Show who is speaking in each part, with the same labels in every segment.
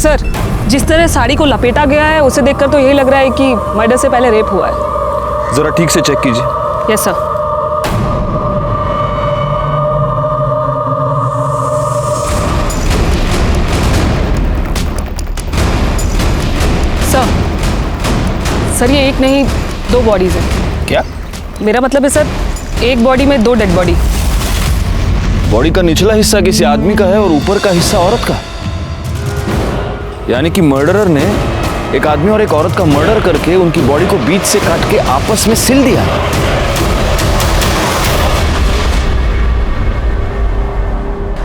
Speaker 1: Sir, जिस तरह साड़ी को लपेटा गया है उसे देखकर तो यही लग रहा है कि मर्डर से पहले रेप हुआ है।
Speaker 2: जरा ठीक से चेक कीजिए।
Speaker 1: Yes sir. सर ये एक नहीं 2 बॉडीज हैं।
Speaker 2: क्या?
Speaker 1: मेरा मतलब है सर, एक बॉडी में 2 डेड बॉडी।
Speaker 2: बॉडी का निचला हिस्सा किसी आदमी का है और ऊपर का हिस्सा औरत का। यानी कि मर्डरर ने एक आदमी और एक औरत का मर्डर करके उनकी बॉडी को बीच से काट के आपस में सिल दिया।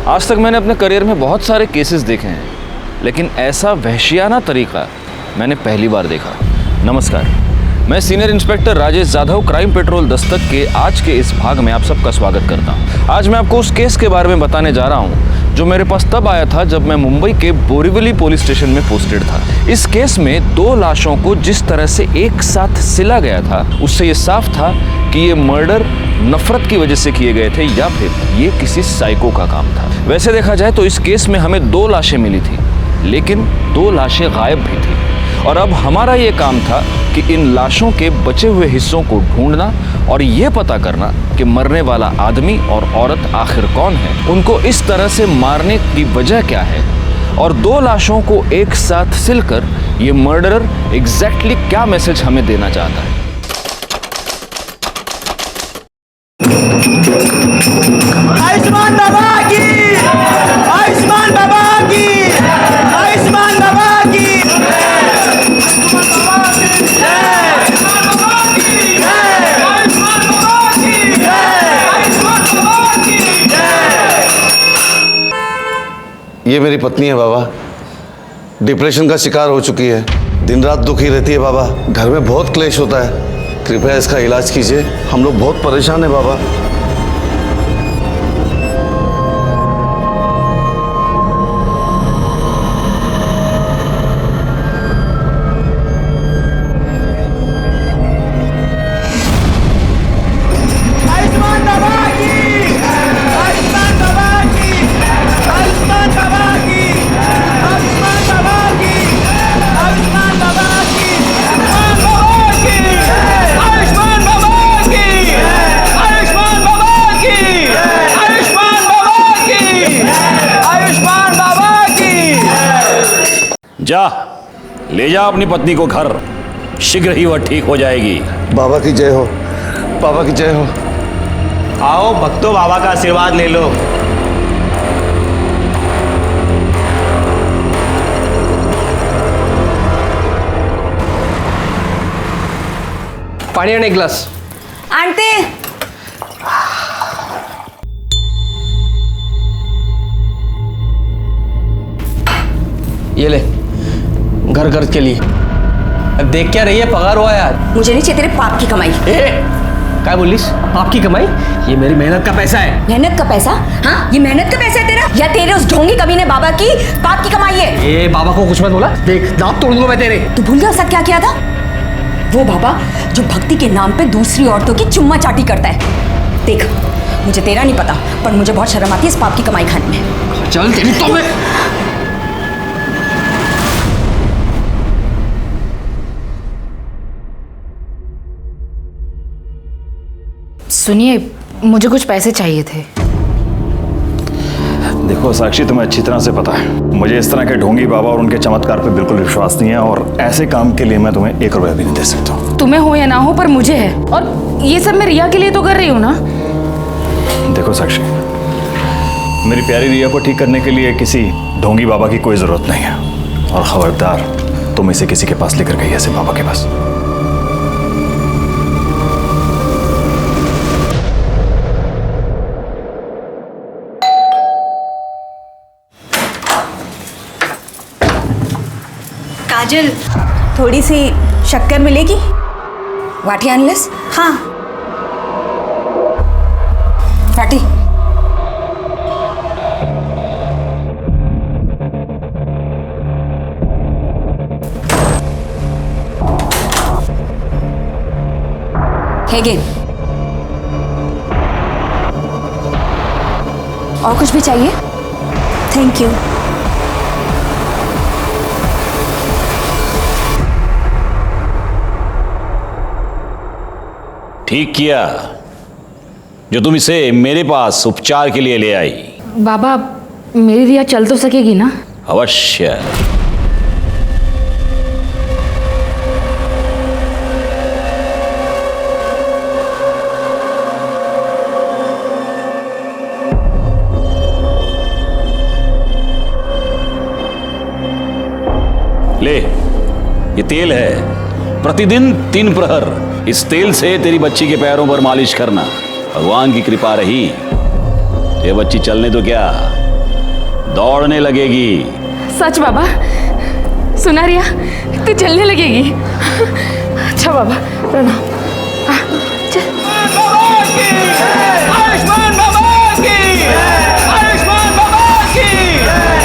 Speaker 2: आज तक मैंने अपने करियर में बहुत सारे केसेस देखे हैं, लेकिन ऐसा वहशियाना तरीका मैंने पहली बार देखा। नमस्कार, मैं senior inspector Rajesh Jadhav, crime petrol Dastak के आज के इस भाग में आप सबका स्वागत करता हूं। आज मैं आपको उस केस के बारे में बताने जा रहा हूं जो मेरे पास तब आया था जब मैं मुंबई के बोरीवली पुलिस स्टेशन में पोस्टेड था। इस केस में 2 लाशों को जिस तरह से एक साथ सिला गया था, उससे ये साफ था कि ये मर्डर नफरत की वजह से किए गए थे या फिर ये किसी साइको का काम था। वैसे देखा जाए तो इस केस में हमें 2 लाशें मिली थी, लेकिन 2 लाशें गायब भी थी। और अब हमारा ये काम था कि इन लाशों के बचे हुए हिस्सों को ढूंढना और ये पता करना कि मरने वाला आदमी और औरत आखिर कौन है, उनको इस तरह से मारने की वजह क्या है, और 2 लाशों को एक साथ सिलकर ये मर्डरर एग्जैक्टली क्या मैसेज हमें देना चाहता है।
Speaker 3: आयुष्मान बाबा की, आयुष्मान बाबा की, आयुष्मान बाबा की।
Speaker 4: ये मेरी पत्नी है बाबा, डिप्रेशन का शिकार हो चुकी है, दिन रात दुखी रहती है बाबा, घर में बहुत क्लेश होता है, कृपया इसका इलाज कीजिए, हम लोग बहुत परेशान हैं बाबा।
Speaker 5: जा, ले जा अपनी पत्नी को घर, शीघ्र ही वह ठीक हो जाएगी।
Speaker 4: बाबा की जय हो, बाबा की जय हो।
Speaker 3: आओ भक्तों, बाबा का आशीर्वाद ले लो।
Speaker 6: पानी आने, ग्लास।
Speaker 7: आंटी,
Speaker 6: ये ले, घर खर्च के लिए। अब देख क्या रही है, पगार हुआ यार।
Speaker 7: मुझे नहीं चाहिए तेरे पाप की कमाई।
Speaker 6: क्या बोलिस? पाप की कमाई? ये मेरी मेहनत का पैसा है।
Speaker 7: मेहनत का पैसा? हाँ, ये मेहनत का पैसा है तेरा या तेरे उस ढोंगी कमीने बाबा की पाप की कमाई है?
Speaker 6: ए, बाबा को कुछ मत बोला, देख दांत तोड़ दूंगा मैं तेरे।
Speaker 7: तू भूल गया उसका क्या किया था? वो बाबा जो भक्ति के नाम पे दूसरी औरतों की चुम्मा चाटी करता है। देख, मुझे तेरा नहीं पता, पर मुझे बहुत शर्म आती है इस पाप की कमाई खाने में।
Speaker 6: चल तेरी तो मैं।
Speaker 8: सुनिए, मुझे कुछ पैसे चाहिए थे।
Speaker 5: देखो साक्षी, तुम्हें अच्छी तरह से पता है मुझे इस तरह के ढोंगी बाबा और उनके चमत्कार पे बिल्कुल विश्वास नहीं है, और ऐसे काम के लिए मैं तुम्हें 1 रुपया भी नहीं दे सकता हूँ।
Speaker 8: तुम्हें हो या ना हो, पर मुझे है, और ये सब मैं रिया के लिए तो कर रही हूँ ना।
Speaker 5: देखो साक्षी, मेरी प्यारी रिया को ठीक करने के लिए किसी ढोंगी बाबा की कोई जरूरत नहीं है, और खबरदार तुम इसे किसी के पास लेकर गई ऐसे बाबा के पास।
Speaker 7: काजल, थोड़ी सी शक्कर मिलेगी? वाटी अनलेस? हाँ, वाटी। और कुछ भी चाहिए? Thank you.
Speaker 9: ठीक किया जो तुम इसे मेरे पास उपचार के लिए ले आई।
Speaker 8: बाबा मेरी रिया चल तो सकेगी ना?
Speaker 9: अवश्य। ले, ये तेल है, प्रतिदिन 3 प्रहर इस तेल से तेरी बच्ची के पैरों पर मालिश करना। भगवान की कृपा रही, ये बच्ची चलने तो क्या, दौड़ने लगेगी।
Speaker 8: सच बाबा? सुना रिया, तू चलने लगेगी? अच्छा बाबा, प्रणाम। हाँ, चल।
Speaker 3: आयुष्मान बाबा की, आयुष्मान बाबा की,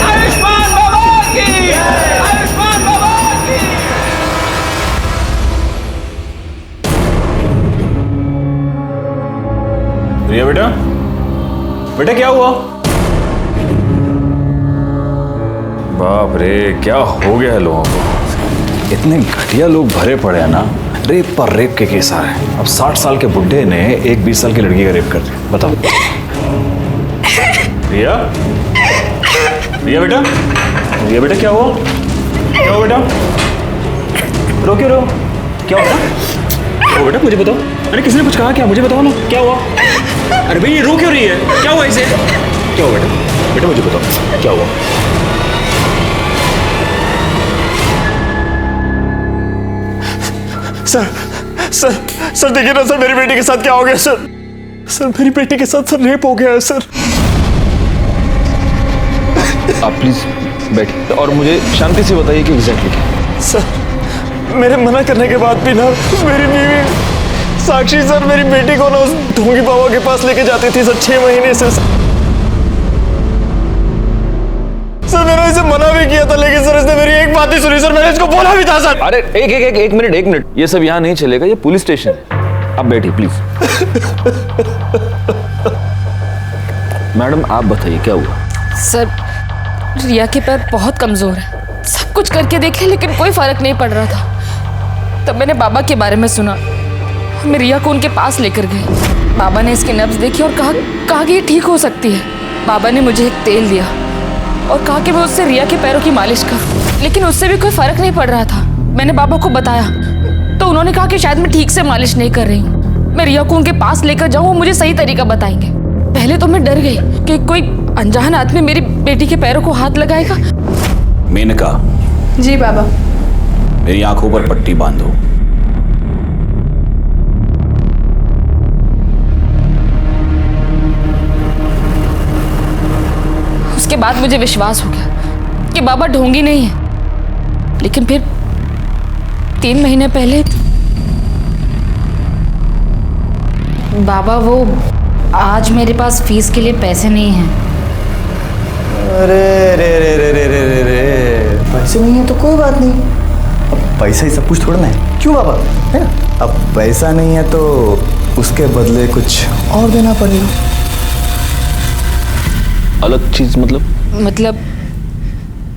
Speaker 3: आयुष्मान बाबा की, आयुष्मान बाबा की।
Speaker 5: रिया बेटा, बेटा क्या हुआ? बाप रे, क्या हो गया है लोगों को? इतने घटिया लोग भरे पड़े हैं ना, रेप पर रेप के केस आ रहे हैं। अब 60 साल के बुढ़े ने एक 20 साल की लड़की का रेप कर दिया, बताओ। रिया, रिया बेटा, रिया बेटा क्या हुआ? क्या हुआ बेटा? रो क्यों रो? क्या हुआ? ओ बेटा मुझे बताओ। अरे किसी ने कुछ कहा क्या? मुझे बताओ ना, क्या हुआ? अरे भाई ये रो क्यों रही है? क्या हुआ इसे? क्या हुआ बेटा? बेटा मुझे बताओ, क्या हुआ? सर सर सर देखिए ना सर, मेरी बेटी के साथ क्या हो गया सर? सर मेरी बेटी के साथ सर रेप हो गया है सर।
Speaker 2: आप प्लीज बैठिए और मुझे शांति से बताइए कि एग्जैक्टली क्या।
Speaker 5: सर मेरे मना करने के बाद भी ना मेरी बीवी साक्षी सर मेरी बेटी को ना उस ढोंगी बाबा के पास लेके जाती थी सर 6 महीने से। सर मैंने इसे मना भी किया था, लेकिन सर इसने मेरी एक बात नहीं सुनी सर। मैंने इसको बोला भी था सर।
Speaker 2: अरे एक मिनट, ये सब यहाँ नहीं चलेगा, ये पुलिस स्टेशन है। आप बैठिए प्लीज। मैडम आप बताइए क्या हुआ?
Speaker 8: सर रिया के पैर बहुत कमजोर है, सब कुछ करके देखे लेकिन कोई फर्क नहीं पड़ रहा था। तब मैंने बाबा के बारे में सुना, मैं रिया को उनके पास लेकर गई। बाबा ने इसकी नब्ज देखी और कहा कि ये ठीक हो सकती है। बाबा ने मुझे एक तेल दिया और कहा कि मैं उससे रिया के पैरों की मालिश करूं, लेकिन उससे भी कोई फर्क नहीं पड़ रहा था। मैंने बाबा को बताया तो उन्होंने कहा कि शायद मैं ठीक से मालिश नहीं कर रही हूँ, मैं रिया को उनके पास लेकर जाऊं, वो मुझे सही तरीका बताएंगे। पहले तो मैं डर गई कि कोई अनजान आदमी मेरी बेटी के पैरों को हाथ लगाएगा।
Speaker 9: मेनका।
Speaker 8: जी बाबा।
Speaker 9: मेरी आंखों पर पट्टी बांधो।
Speaker 8: उसके बाद मुझे विश्वास हो गया कि बाबा ढोंगी नहीं है। लेकिन फिर 3 महीने पहले बाबा वो आज मेरे पास फीस के लिए पैसे नहीं हैं।
Speaker 10: अरे रे रे रे रे रे रे रे, पैसे नहीं है तो कोई बात नहीं, अब पैसा ही सब कुछ थोड़ा ना है, क्यों बाबा, है ना? अब पैसा नहीं है तो उसके बदले कुछ और देना पड़ेगा।
Speaker 2: अलग चीज मतलब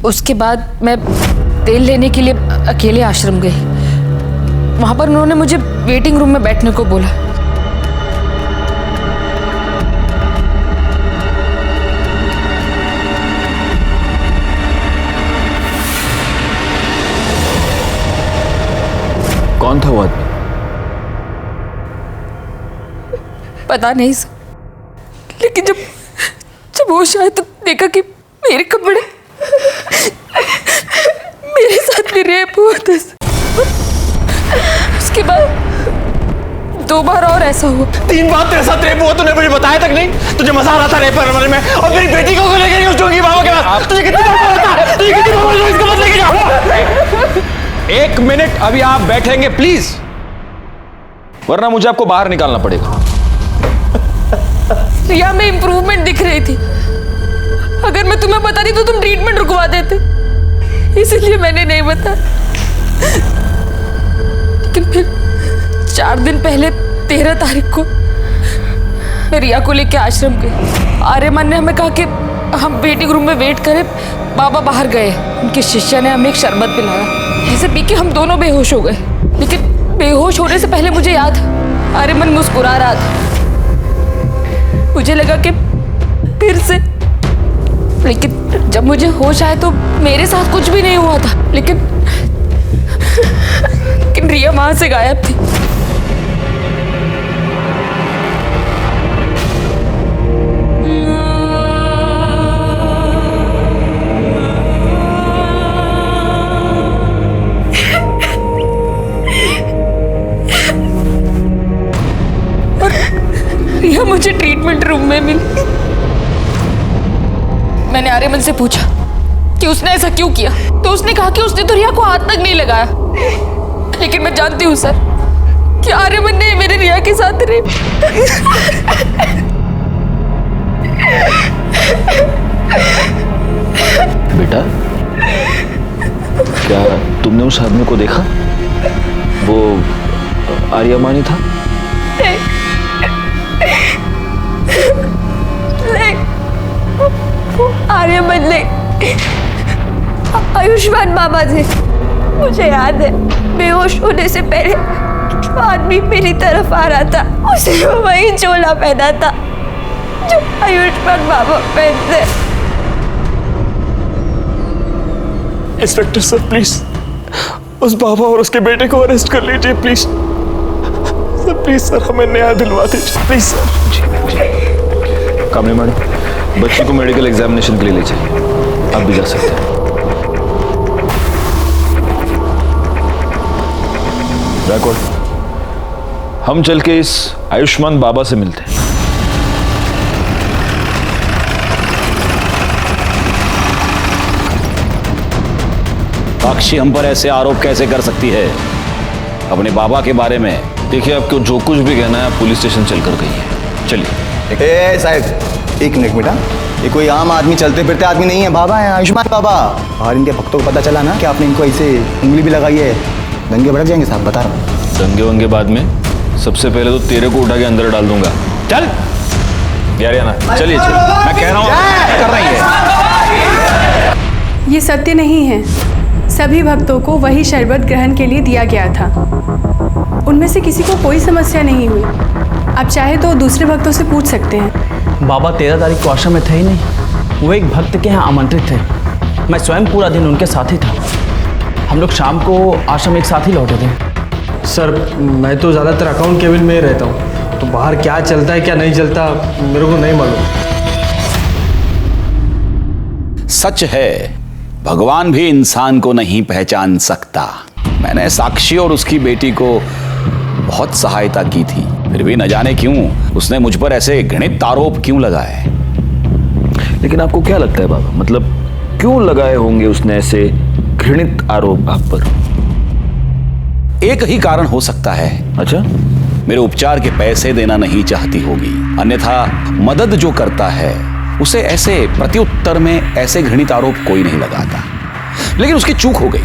Speaker 8: उसके बाद मैं तेल लेने के लिए अकेले आश्रम गई। वहां पर उन्होंने मुझे वेटिंग रूम में बैठने को बोला।
Speaker 2: कौन था वो आदमी?
Speaker 8: पता नहीं सर, लेकिन जब वो शायद तो देखा कि मेरे कपड़े मेरे साथ भी रेप हुआ था। उसके बाद 2 बार और ऐसा हुआ।
Speaker 10: 3 बार तेरे साथ रेप हुआ, तूने मुझे बताया तक नहीं? तुझे मजा आ रहा था रेप करने में, और मेरी बेटी को लेकर गई उस ढोंगी बाबा के पास। तुझे कितनी बार बोला था? तुझे कितनी बार बोला इसको मत लेके जाओ?
Speaker 2: 1 मिनट अभी आप बैठेंगे प्लीज, वरना मुझे आपको बाहर निकालना पड़ेगा।
Speaker 8: रिया में इंप्रूवमेंट दिख रही थी। अगर मैं तुम्हें बताती तो तुम ट्रीटमेंट रुकवा देते, इसलिए मैंने नहीं बताया। लेकिन फिर 4 दिन पहले 13 तारीख को मैं रिया को लेकर आश्रम गई। आर्यमान ने हमें कहा कि हम वेटिंग रूम में वेट करें, बाबा बाहर गए। उनके शिष्य ने हमें एक शरबत पिलाया, ऐसे पी के हम दोनों बेहोश हो गए। लेकिन बेहोश होने से पहले मुझे याद आर्यमन मुस्कुरा रहा था। मुझे लगा कि फिर से, लेकिन जब मुझे होश आया तो मेरे साथ कुछ भी नहीं हुआ था। लेकिन रिया वहां से गायब थी। रिया मुझे ट्रीटमेंट रूम में मिली। मैंने आर्यमन से पूछा कि उसने ऐसा क्यों किया, तो उसने कहा कि उसने तो रिया को हाथ तक नहीं लगाया। लेकिन मैं जानती हूँ सर कि आर्यमन ने मेरे रिया के साथ रेप।
Speaker 2: बेटा, क्या तुमने उस आदमी को देखा? वो आर्यमान ही था?
Speaker 7: नहीं, आर्यमन नहीं, आयुष्मान बाबा थे। मुझे याद है, बेहोश होने से पहले जो आदमी मेरी तरफ आ रहा था, उसने वही चोला पहना था जो आयुष्मान बाबा पहनते।
Speaker 5: इंस्पेक्टर सर प्लीज उस बाबा और उसके बेटे को अरेस्ट कर लीजिए प्लीज सर। प्लीज सर, हमें न्याय दिलवा दीजिए प्लीज सर।
Speaker 2: कामनी मैडम, बच्ची को मेडिकल एग्जामिनेशन के लिए ले जाइए। आप भी जा सकते हैं। रैकॉर्ड, हम चल के इस आयुष्मान बाबा से मिलते हैं।
Speaker 9: साक्षी हम पर ऐसे आरोप कैसे कर सकती है अपने बाबा के बारे में?
Speaker 2: देखिए, आपको जो कुछ भी कहना है आप पुलिस स्टेशन चलकर कहिए। चलिए।
Speaker 10: साहब एक मिनट बेटा, ये कोई आम आदमी, चलते फिरते आदमी नहीं है, बाबा है, आयुष्मान बाबा। और इनके भक्तों को पता चला ना कि आपने इनको ऐसे उंगली भी लगाई है, दंगे भड़क जाएंगे साहब, बता रहा हूँ।
Speaker 2: दंगे वंगे बाद में, सबसे पहले तो तेरे को उठा के अंदर डाल दूंगा। चल यार, ना चलिए चलिए, मैं कह रहा हूँ कर रही है।
Speaker 11: ये सत्य नहीं है। सभी भक्तों को वही शरबत ग्रहण के लिए दिया गया था। उनमें से किसी को कोई समस्या नहीं हुई। आप चाहे तो दूसरे भक्तों से पूछ सकते हैं।
Speaker 6: बाबा 13 तारीख को आश्रम में थे ही नहीं, वो एक भक्त के यहाँ आमंत्रित थे। मैं स्वयं पूरा दिन उनके साथ ही था। हम लोग शाम को आश्रम एक साथ ही लौटे थे।
Speaker 12: सर, मैं तो ज़्यादातर अकाउंट केबिन में ही रहता हूँ, तो बाहर क्या चलता है क्या नहीं चलता मेरे को नहीं मालूम।
Speaker 9: सच है, भगवान भी इंसान को नहीं पहचान सकता। मैंने साक्षी और उसकी बेटी को बहुत सहायता की थी, फिर भी न जाने क्यों उसने मुझ पर ऐसे घृणित आरोप क्यों लगाए।
Speaker 2: लेकिन आपको क्या लगता है बाबा, मतलब क्यों लगाए होंगे उसने ऐसे घृणित आरोप आप पर?
Speaker 9: एक ही कारण हो सकता है।
Speaker 2: अच्छा?
Speaker 9: मेरे उपचार के पैसे देना नहीं चाहती होगी, अन्यथा मदद जो करता है उसे ऐसे प्रत्युत्तर में ऐसे घृणित आरोप कोई नहीं लगाता। लेकिन उसकी चूक हो गई,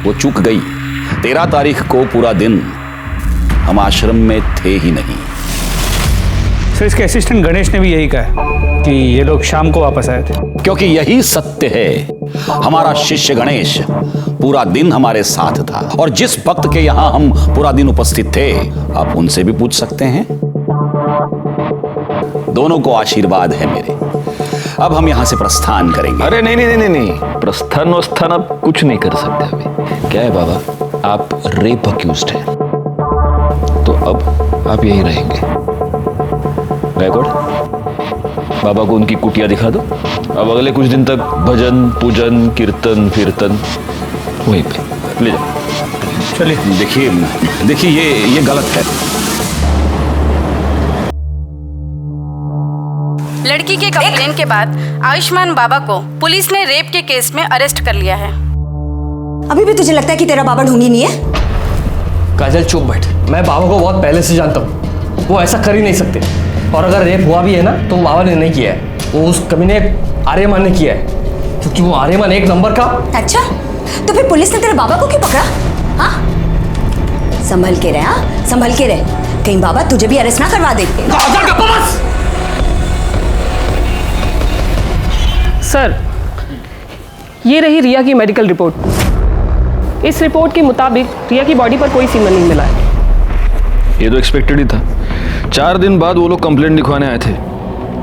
Speaker 9: वो चूक गई। 13 तारीख को पूरा दिन हम आश्रम में थे ही नहीं।
Speaker 12: सर, इसके असिस्टेंट गणेश ने भी यही कहा कि ये लोग शाम को वापस आए थे।
Speaker 9: क्योंकि यही सत्य है, हमारा शिष्य गणेश पूरा दिन हमारे साथ था, और जिस भक्त के यहां हम पूरा दिन उपस्थित थे, आप उनसे भी पूछ सकते हैं। दोनों को आशीर्वाद है मेरे। अब हम यहां से प्रस्थान करेंगे।
Speaker 2: अरे नहीं नहीं नहीं नहीं, प्रस्थान वस्थान आप कुछ नहीं कर सकते अभी। क्या है बाबा, आप रेप अक्यूज्ड हैं, तो अब आप यहीं रहेंगे। रिकॉर्ड, बाबा को उनकी कुटिया दिखा दो। अब अगले कुछ दिन तक भजन पूजन कीर्तन फिरतन वहीं पे ले जाओ।
Speaker 9: चलिए। देखिए ये गलत है।
Speaker 13: लड़की के कंप्लेन के बाद आयुष्मान बाबा को पुलिस ने रेप के केस में अरेस्ट कर लिया है।
Speaker 7: अभी भी तुझे लगता है कि तेरा बाबा ढोंगी नहीं है?
Speaker 6: काजल चुप बैठ, मैं बाबा को बहुत पहले से जानता हूँ, वो ऐसा कर ही नहीं सकते। और अगर रेप हुआ भी है ना तो बाबा ने नहीं किया है, वो उस कमीने आर्यमान ने किया है, क्योंकि वो आर्यमान एक नंबर का।
Speaker 7: अच्छा, तो फिर पुलिस ने तेरे बाबा को क्यों पकड़ा? हाँ, संभल के रहे, हाँ संभल के रहे, कहीं बाबा तुझे भी अरेस्ट ना करवा दे।
Speaker 1: सर, ये रही रिया की मेडिकल रिपोर्ट। इस रिपोर्ट के मुताबिक रिया की बॉडी पर कोई सीमन नहीं मिला है।
Speaker 2: ये तो एक्सपेक्टेड ही था। 4 दिन बाद वो लोग कंप्लेंट लिखवाने आए थे।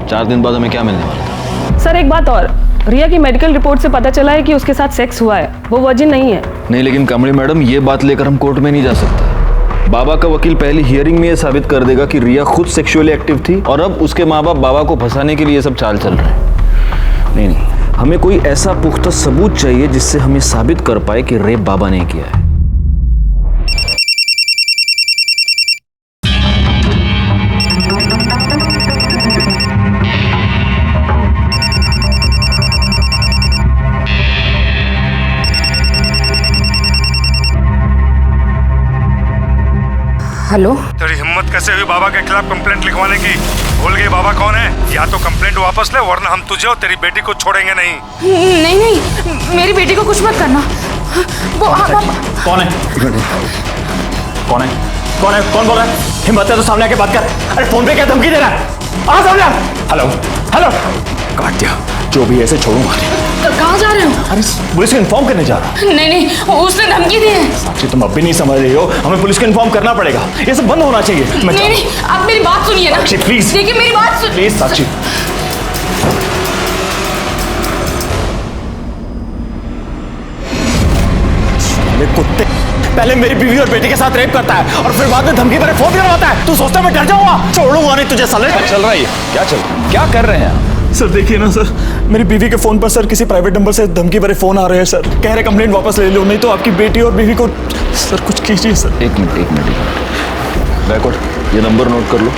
Speaker 2: 4 दिन बाद हमें क्या मिलने वाला था?
Speaker 1: सर एक बात और, रिया की मेडिकल रिपोर्ट से पता चला है कि उसके साथ सेक्स हुआ है, वो वर्जिन नहीं है।
Speaker 2: नहीं, लेकिन कमली मैडम ये बात लेकर हम कोर्ट में नहीं जा सकते। बाबा का वकील पहली हियरिंग में ये साबित कर देगा कि रिया खुद सेक्सुअली एक्टिव थी और अब उसके माँ बाप बाबा को फंसाने के लिए सब चाल चल रहे हैं। नहीं, हमें कोई ऐसा पुख्ता सबूत चाहिए जिससे हम ये साबित कर पाए कि रेप बाबा ने किया है।
Speaker 8: हेलो,
Speaker 14: तेरी हिम्मत कैसे हुई बाबा के खिलाफ कंप्लेंट लिखवाने की? भूल गई बाबा कौन है? या तो कंप्लेंट वापस ले वरना हम तुझे और तेरी बेटी को छोड़ेंगे नहीं।
Speaker 8: नहीं नहीं, मेरी बेटी को कुछ मत करना। वो
Speaker 5: कौन है? कौन है? कौन है? कौन बोल रहा है? हिम्मत है तो सामने आके बात कर। अरे फोन पे क्या धमकी दे रहा है? आ सामने। हेलो हेलो, काट दिया। जो भी ऐसे छोड़ूंगा।
Speaker 8: कहाँ जा रहे हो?
Speaker 5: अरे पुलिस को इन्फॉर्म करने जा रहा हूँ।
Speaker 8: नहीं नहीं, उसने धमकी दी है।
Speaker 5: साक्षी तुम अब भी नहीं समझ रही हो, हमें पुलिस को इन्फॉर्म करना पड़ेगा। ये सब बंद होना चाहिए।
Speaker 8: नहीं नहीं, आप मेरी बात सुनिए ना।
Speaker 5: साक्षी प्लीज,
Speaker 8: देखिए मेरी बात सुनिए
Speaker 5: प्लीज साक्षी। कुत्ते, पहले मेरी बीवी और बेटी के साथ रेप करता है और फिर बाद में धमकी भरे फोन करवाता है। तू सोचता मैं डर जाऊंगा? छोड़ूंगा नहीं तुझे साले।
Speaker 2: क्या चल रहा है? क्या कर रहे हैं आप?
Speaker 5: सर देखिए ना सर, मेरी बीवी के फोन पर सर किसी प्राइवेट नंबर से धमकी भरे फोन आ रहे हैं सर। कह रहे कंप्लेंट वापस ले लो, नहीं तो आपकी बेटी और बीवी को। सर कुछ कीजिए सर।
Speaker 2: एक मिनट बैकवर्ड, ये नंबर नोट कर लो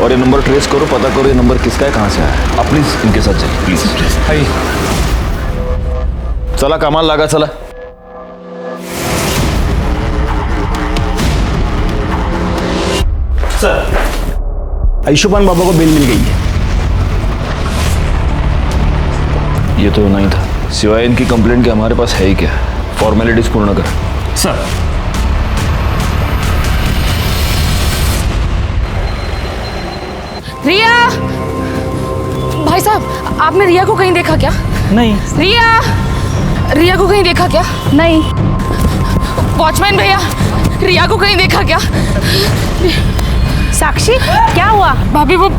Speaker 2: और ये नंबर ट्रेस करो, पता करो ये नंबर किसका है, कहाँ से आया है। आप प्लीज इनके साथ चलिए प्लीज। हाई चला, कमाल लगा। चला
Speaker 5: सर, आयुष्मान बाबा को बिल मिल गई है।
Speaker 2: ये तो नहीं था, सिवाय इनकी कंप्लेंट के हमारे पास है ही क्या? फॉर्मेलिटीज पूर्ण कर
Speaker 5: सर।
Speaker 8: रिया, भाई साहब आपने रिया को कहीं देखा क्या?
Speaker 5: नहीं।
Speaker 8: रिया को कहीं देखा क्या?
Speaker 11: नहीं।
Speaker 8: वॉचमैन भैया, रिया को कहीं देखा क्या?
Speaker 11: साक्षी क्या हुआ?
Speaker 8: भाभी वो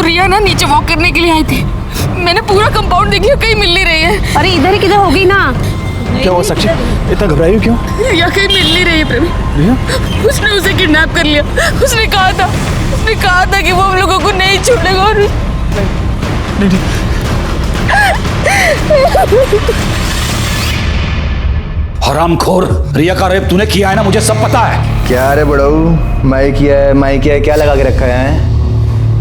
Speaker 8: रिया ना नीचे वॉक करने के लिए आई थी। मैंने पूरा कंपाउंड देख लिया, कहीं मिल नहीं रही है।
Speaker 11: अरे इधर ही किधर होगी ना।
Speaker 5: क्या हुआ साक्षी, इतना घबराई हो क्यों?
Speaker 8: रिया कहीं मिल नहीं रही है प्रेमी।
Speaker 5: रिया?
Speaker 8: उसने उसे किडनैप कर लिया। उसने कहा था कि वो हम लोगों को नहीं छोड़ेगा और
Speaker 5: नहीं।
Speaker 9: हरामखोर, रिया का रेप तूने किया है ना, मुझे सब पता है।
Speaker 10: क्या रे बड़ऊ, मैं किया है, क्या लगा के रखा है?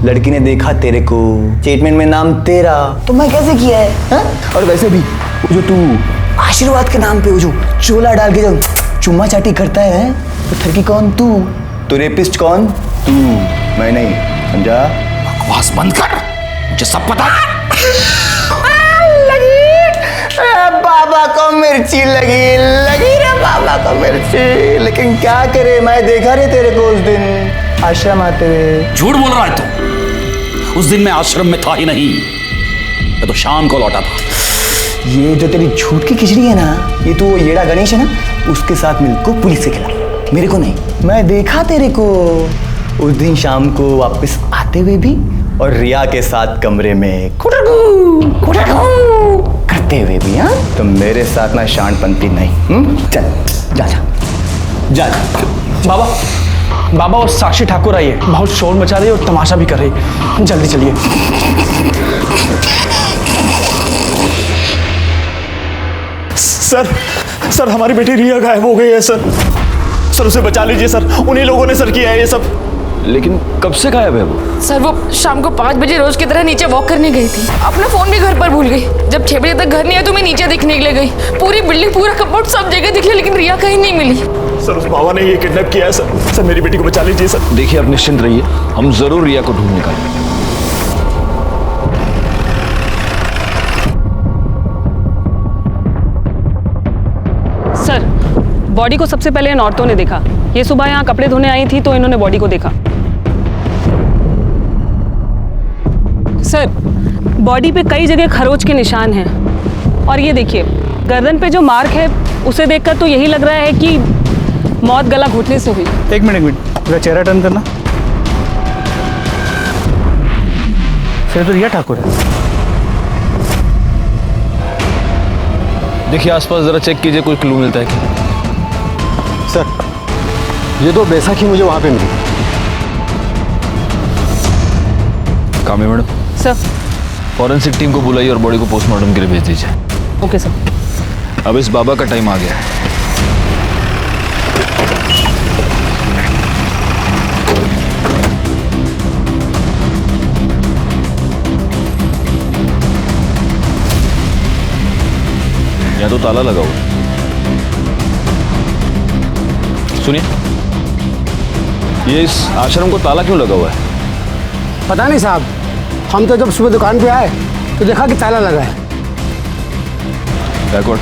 Speaker 10: लड़की ने देखा तेरे को, स्टेटमेंट में नाम तेरा, तो मैं कैसे किया है हा? और वैसे भी वो जो तू आशीर्वाद के नाम पे वो जो चोला डाल के जो चुम्मा चाटी करता है, तो ठरकी कौन? तू रेपिस्ट कौन? तू, मैं नहीं, समझा?
Speaker 9: बकवास बंद कर, मुझे सब पता है।
Speaker 10: बाबा को मिर्ची लगी रे बाबा को मिर्ची। लेकिन क्या करे, मैं देखा रे तेरे को उस दिन आश्रम आते हुए।
Speaker 9: झूठ बोल रहा है तू। उस दिन मैं आश्रम में था ही नहीं, मैं तो शाम को लौटा था।
Speaker 10: ये जो तेरी झूठ की खिचड़ी है ना, ये तो येड़ा गणेश है ना, उसके साथ मिलकर पुलिस से खिला, मेरे को नहीं। मैं देखा तेरे को उस दिन शाम को वापस आते हुए भी, और रिया के साथ कमरे में करते हुए भी। हाँ, तो मेरे साथ ना शांतपंथी नहीं। चल जा।
Speaker 12: बाबा और साक्षी ठाकुर आई है, बहुत शोर मचा रही है और तमाशा भी कर रही है। जल्दी चलिए।
Speaker 5: सर हमारी बेटी रिया गायब हो गई है सर उसे बचा लीजिए सर। उन्हीं लोगों ने सर किया है ये सब।
Speaker 2: लेकिन कब से गायब है वो?
Speaker 8: सर वो शाम को 5 बजे रोज की तरह नीचे वॉक करने गई थी। अपना फोन भी घर पर भूल गई। जब 6 बजे तक घर नहीं आया तो मैं नीचे दिखने के लिए गई। पूरी बिल्डिंग, पूरा कंपाउंड, सब जगह दिख लिया, लेकिन रिया कहीं नहीं मिली।
Speaker 5: सर उस बाबा ने ये किडनैप किया है सर मेरी बेटी को बचा लीजिए सर।
Speaker 2: देखिए आप निश्चिंत रहिए, हम जरूर रिया को ढूंढ निकालेंगे।
Speaker 1: सर, बॉडी को सबसे पहले इन औरतों ने देखा। ये सुबह यहाँ कपड़े धोने आई थी तो इन्होंने बॉडी को देखा। सर, बॉडी पे कई जगह खरोच के निशान हैं और ये देखिए गर्दन पे जो मार्क है उसे देखकर तो यही लग रहा है कि मौत गला घुटने से हुई।
Speaker 12: एक मिनट
Speaker 3: पूरा चेहरा टर्न करना। सर तो रिया ठाकुर है।
Speaker 2: देखिए आसपास जरा चेक कीजिए, कोई क्लू मिलता है क्या?
Speaker 10: सर ये तो बैसाखी मुझे वहाँ पे मिली।
Speaker 2: कामी मैडम,
Speaker 1: सर।
Speaker 2: फॉरेंसिक टीम को बुलाइए और बॉडी को पोस्टमार्टम के लिए भेज दीजिए।
Speaker 1: Okay sir.
Speaker 2: अब इस बाबा का टाइम आ गया है। यहाँ तो ताला लगा हुआ है। सुनिए, ये इस आश्रम को ताला क्यों लगा हुआ है?
Speaker 15: पता नहीं साहब, हम तो जब सुबह दुकान पे आए तो देखा कि ताला लगा है।
Speaker 2: बैकवर्ड,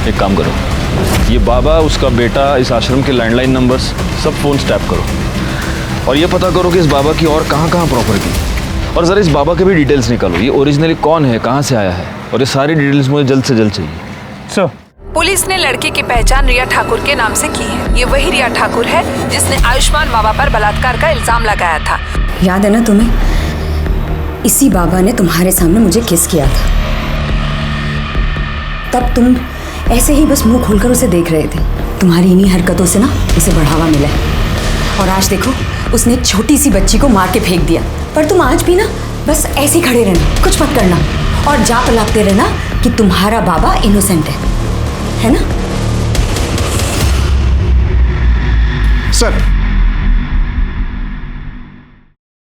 Speaker 2: एक काम करो, ये बाबा, उसका बेटा, इस आश्रम के लैंडलाइन नंबर्स सब फोन टैप करो और ये पता करो कि इस बाबा की और कहाँ प्रॉपर्टी, और ज़रा इस बाबा के भी डिटेल्स निकालो। ये ओरिजिनली कौन है, कहाँ से आया है, और ये सारी डिटेल्स मुझे जल्द से जल्द चाहिए।
Speaker 3: सर,
Speaker 16: पुलिस ने लड़के की पहचान रिया ठाकुर के नाम से की है। ये वही रिया ठाकुर है जिसने आयुष्मान बाबा पर बलात्कार का इल्जाम लगाया था।
Speaker 17: याद है ना तुम्हें? इसी बाबा ने तुम्हारे सामने मुझे किस किया था। तब तुम ऐसे ही बस मुंह खोलकर उसे देख रहे थे। तुम्हारी इन्हीं हरकतों से ना उसे बढ़ावा मिला है। और आज देखो, उसने एक छोटी सी बच्ची को मार के फेंक दिया। पर तुम आज भी ना बस ऐसे ही खड़े रहना, कुछ मत करना और जा पलाते रहना कि तुम्हारा बाबा इनोसेंट है ना?
Speaker 10: सर,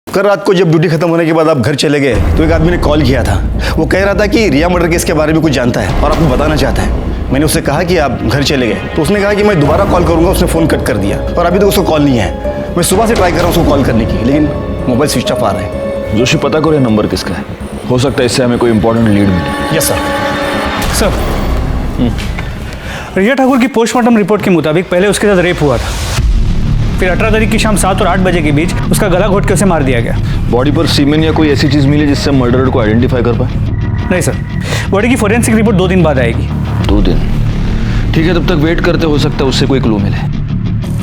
Speaker 10: कल रात को जब ड्यूटी खत्म होने के बाद आप घर चले गए तो एक आदमी ने कॉल किया था। वो कह रहा था कि रिया मर्डर केस के बारे में कुछ जानता है और आपको बताना चाहता है। मैंने उससे कहा कि आप घर चले गए तो उसने कहा कि मैं दोबारा कॉल करूंगा। उसने फ़ोन कट कर दिया और अभी तक उसको कॉल नहीं है। मैं सुबह से ट्राई कर रहा हूँ उसको कॉल करने की, लेकिन मोबाइल स्विच ऑफ आ रहा है।
Speaker 2: जोशी, पता करो ये नंबर किसका है, हो सकता है इससे हमें कोई इंपॉर्टेंट लीड मिले।
Speaker 3: Yes sir. सर, रिया ठाकुर की पोस्टमार्टम रिपोर्ट के मुताबिक पहले उसके साथ रेप हुआ था, फिर 18 तारीख की शाम 7 और 8 बजे के बीच उसका गला घोट के उसे मार दिया गया।
Speaker 2: बॉडी पर सीमेन या कोई ऐसी चीज़ मिली जिससे मर्डरर को आइडेंटिफाई कर पाए?
Speaker 3: नहीं सर, बॉडी की फोरेंसिक रिपोर्ट 2 दिन बाद आएगी।
Speaker 2: 2 दिन? ठीक है, तब तक वेट करते, हो सकता है उससे कोई क्लू मिले।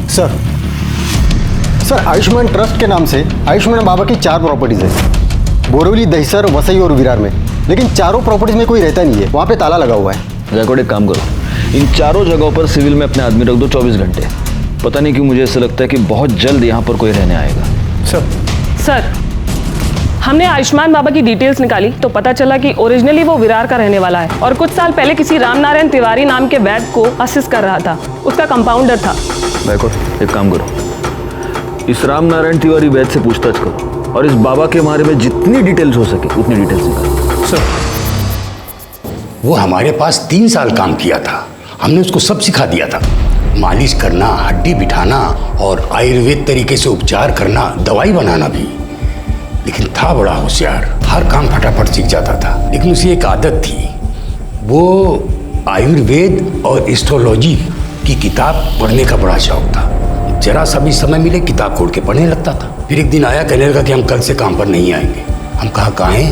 Speaker 10: सर आयुष्मान ट्रस्ट के नाम से आयुष्मान बाबा की 4 प्रॉपर्टीज है, बोरवली, दहिसर, वसई और विरार में। लेकिन चारों प्रॉपर्टीज में कोई रहता नहीं है, वहाँ पे ताला लगा हुआ है।
Speaker 2: रिकॉर्ड, एक काम करो, इन चारों जगहों पर सिविल में अपने आदमी रख दो 24 घंटे। पता नहीं क्यों मुझे ऐसा लगता है कि बहुत जल्द यहाँ पर कोई रहने आएगा।
Speaker 1: सर, हमने आयुष्मान बाबा की डिटेल्स निकाली तो पता चला कि ओरिजिनली वो विरार का रहने वाला है और कुछ साल पहले किसी रामनारायण तिवारी नाम के वैद्य को असिस्ट कर रहा था। उसका कंपाउंडर था।
Speaker 2: बैकवर्ड, एक काम करो, इस रामनारायण तिवारी वैद्य से पूछताछ करो और इस बाबा के बारे में जितनी डिटेल्स हो सके उतनी डिटेल्स निकालो।
Speaker 18: सर, वो हमारे पास 3 साल काम किया था। हमने उसको सब सिखा दिया था, मालिश करना, हड्डी बिठाना और आयुर्वेद तरीके से उपचार करना, दवाई बनाना भी। लेकिन था बड़ा होशियार, हर काम फटाफट सीख जाता था। लेकिन उसे एक आदत थी, वो आयुर्वेद और एस्ट्रोलॉजी की किताब पढ़ने का बड़ा शौक था। जरा सा भी समय मिले किताब खोल के पढ़ने लगता था। फिर एक दिन आया, कहने लगा कि हम कल से काम पर नहीं आएंगे। हम कहा काहे?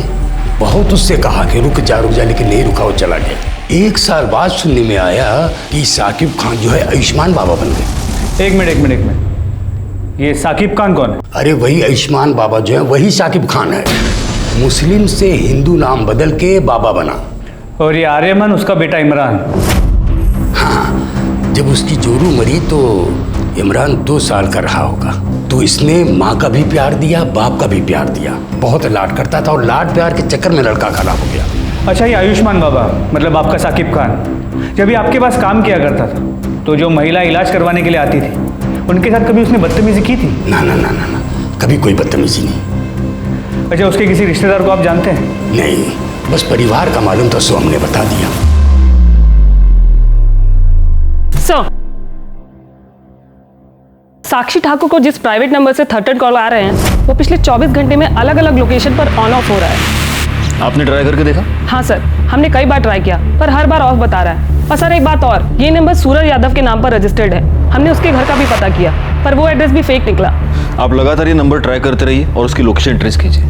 Speaker 18: बहुत उससे कहा कि रुक जा, लेकिन नहीं रुका, वो चला गया। 1 साल बाद सुनने में आया कि साकिब खान जो है आयुष्मान बाबा बन गए।
Speaker 3: एक मिनट, ये साकिब खान कौन है?
Speaker 18: अरे वही आयुष्मान बाबा जो है वही साकिब खान है। मुस्लिम से हिंदू नाम बदल के बाबा बना।
Speaker 3: और ये आर्यमन उसका बेटा इमरान।
Speaker 18: हाँ, जब उसकी जोरू मरी तो इमरान 2 साल का रहा होगा। तो इसने माँ का भी प्यार दिया, बाप का भी प्यार दिया। बहुत लाड करता था और लाड प्यार के चक्कर में लड़का खराब हो गया।
Speaker 3: अच्छा, ये आयुष्मान बाबा मतलब आपका साकिब खान जब ये आपके पास काम किया करता था तो जो महिला इलाज करवाने के लिए आती थी उनके साथ कभी उसने बदतमीजी की थी?
Speaker 18: ना, कभी कोई बदतमीजी नहीं।
Speaker 3: अच्छा, उसके किसी रिश्तेदार को आप जानते हैं?
Speaker 18: नहीं, बस परिवार का मालूम था, सो हमने बता दिया।
Speaker 1: साक्षी ठाकुर को जिस प्राइवेट नंबर से थर्टेड कॉल आ रहे हैं वो पिछले 24 घंटे में अलग अलग लोकेशन पर ऑन ऑफ हो रहा है।
Speaker 2: आपने ट्राई करके देखा?
Speaker 1: हाँ सर, हमने कई बार ट्राई किया पर हर बार ऑफ बता रहा है। और सर एक बात और, ये नंबर सूरज यादव के नाम पर रजिस्टर्ड है। हमने उसके घर का भी पता किया पर वो एड्रेस भी फेक निकला।
Speaker 2: आप लगातार ये नंबर ट्राई करते रहिए और उसकी लोकेशन ट्रेस कीजिए।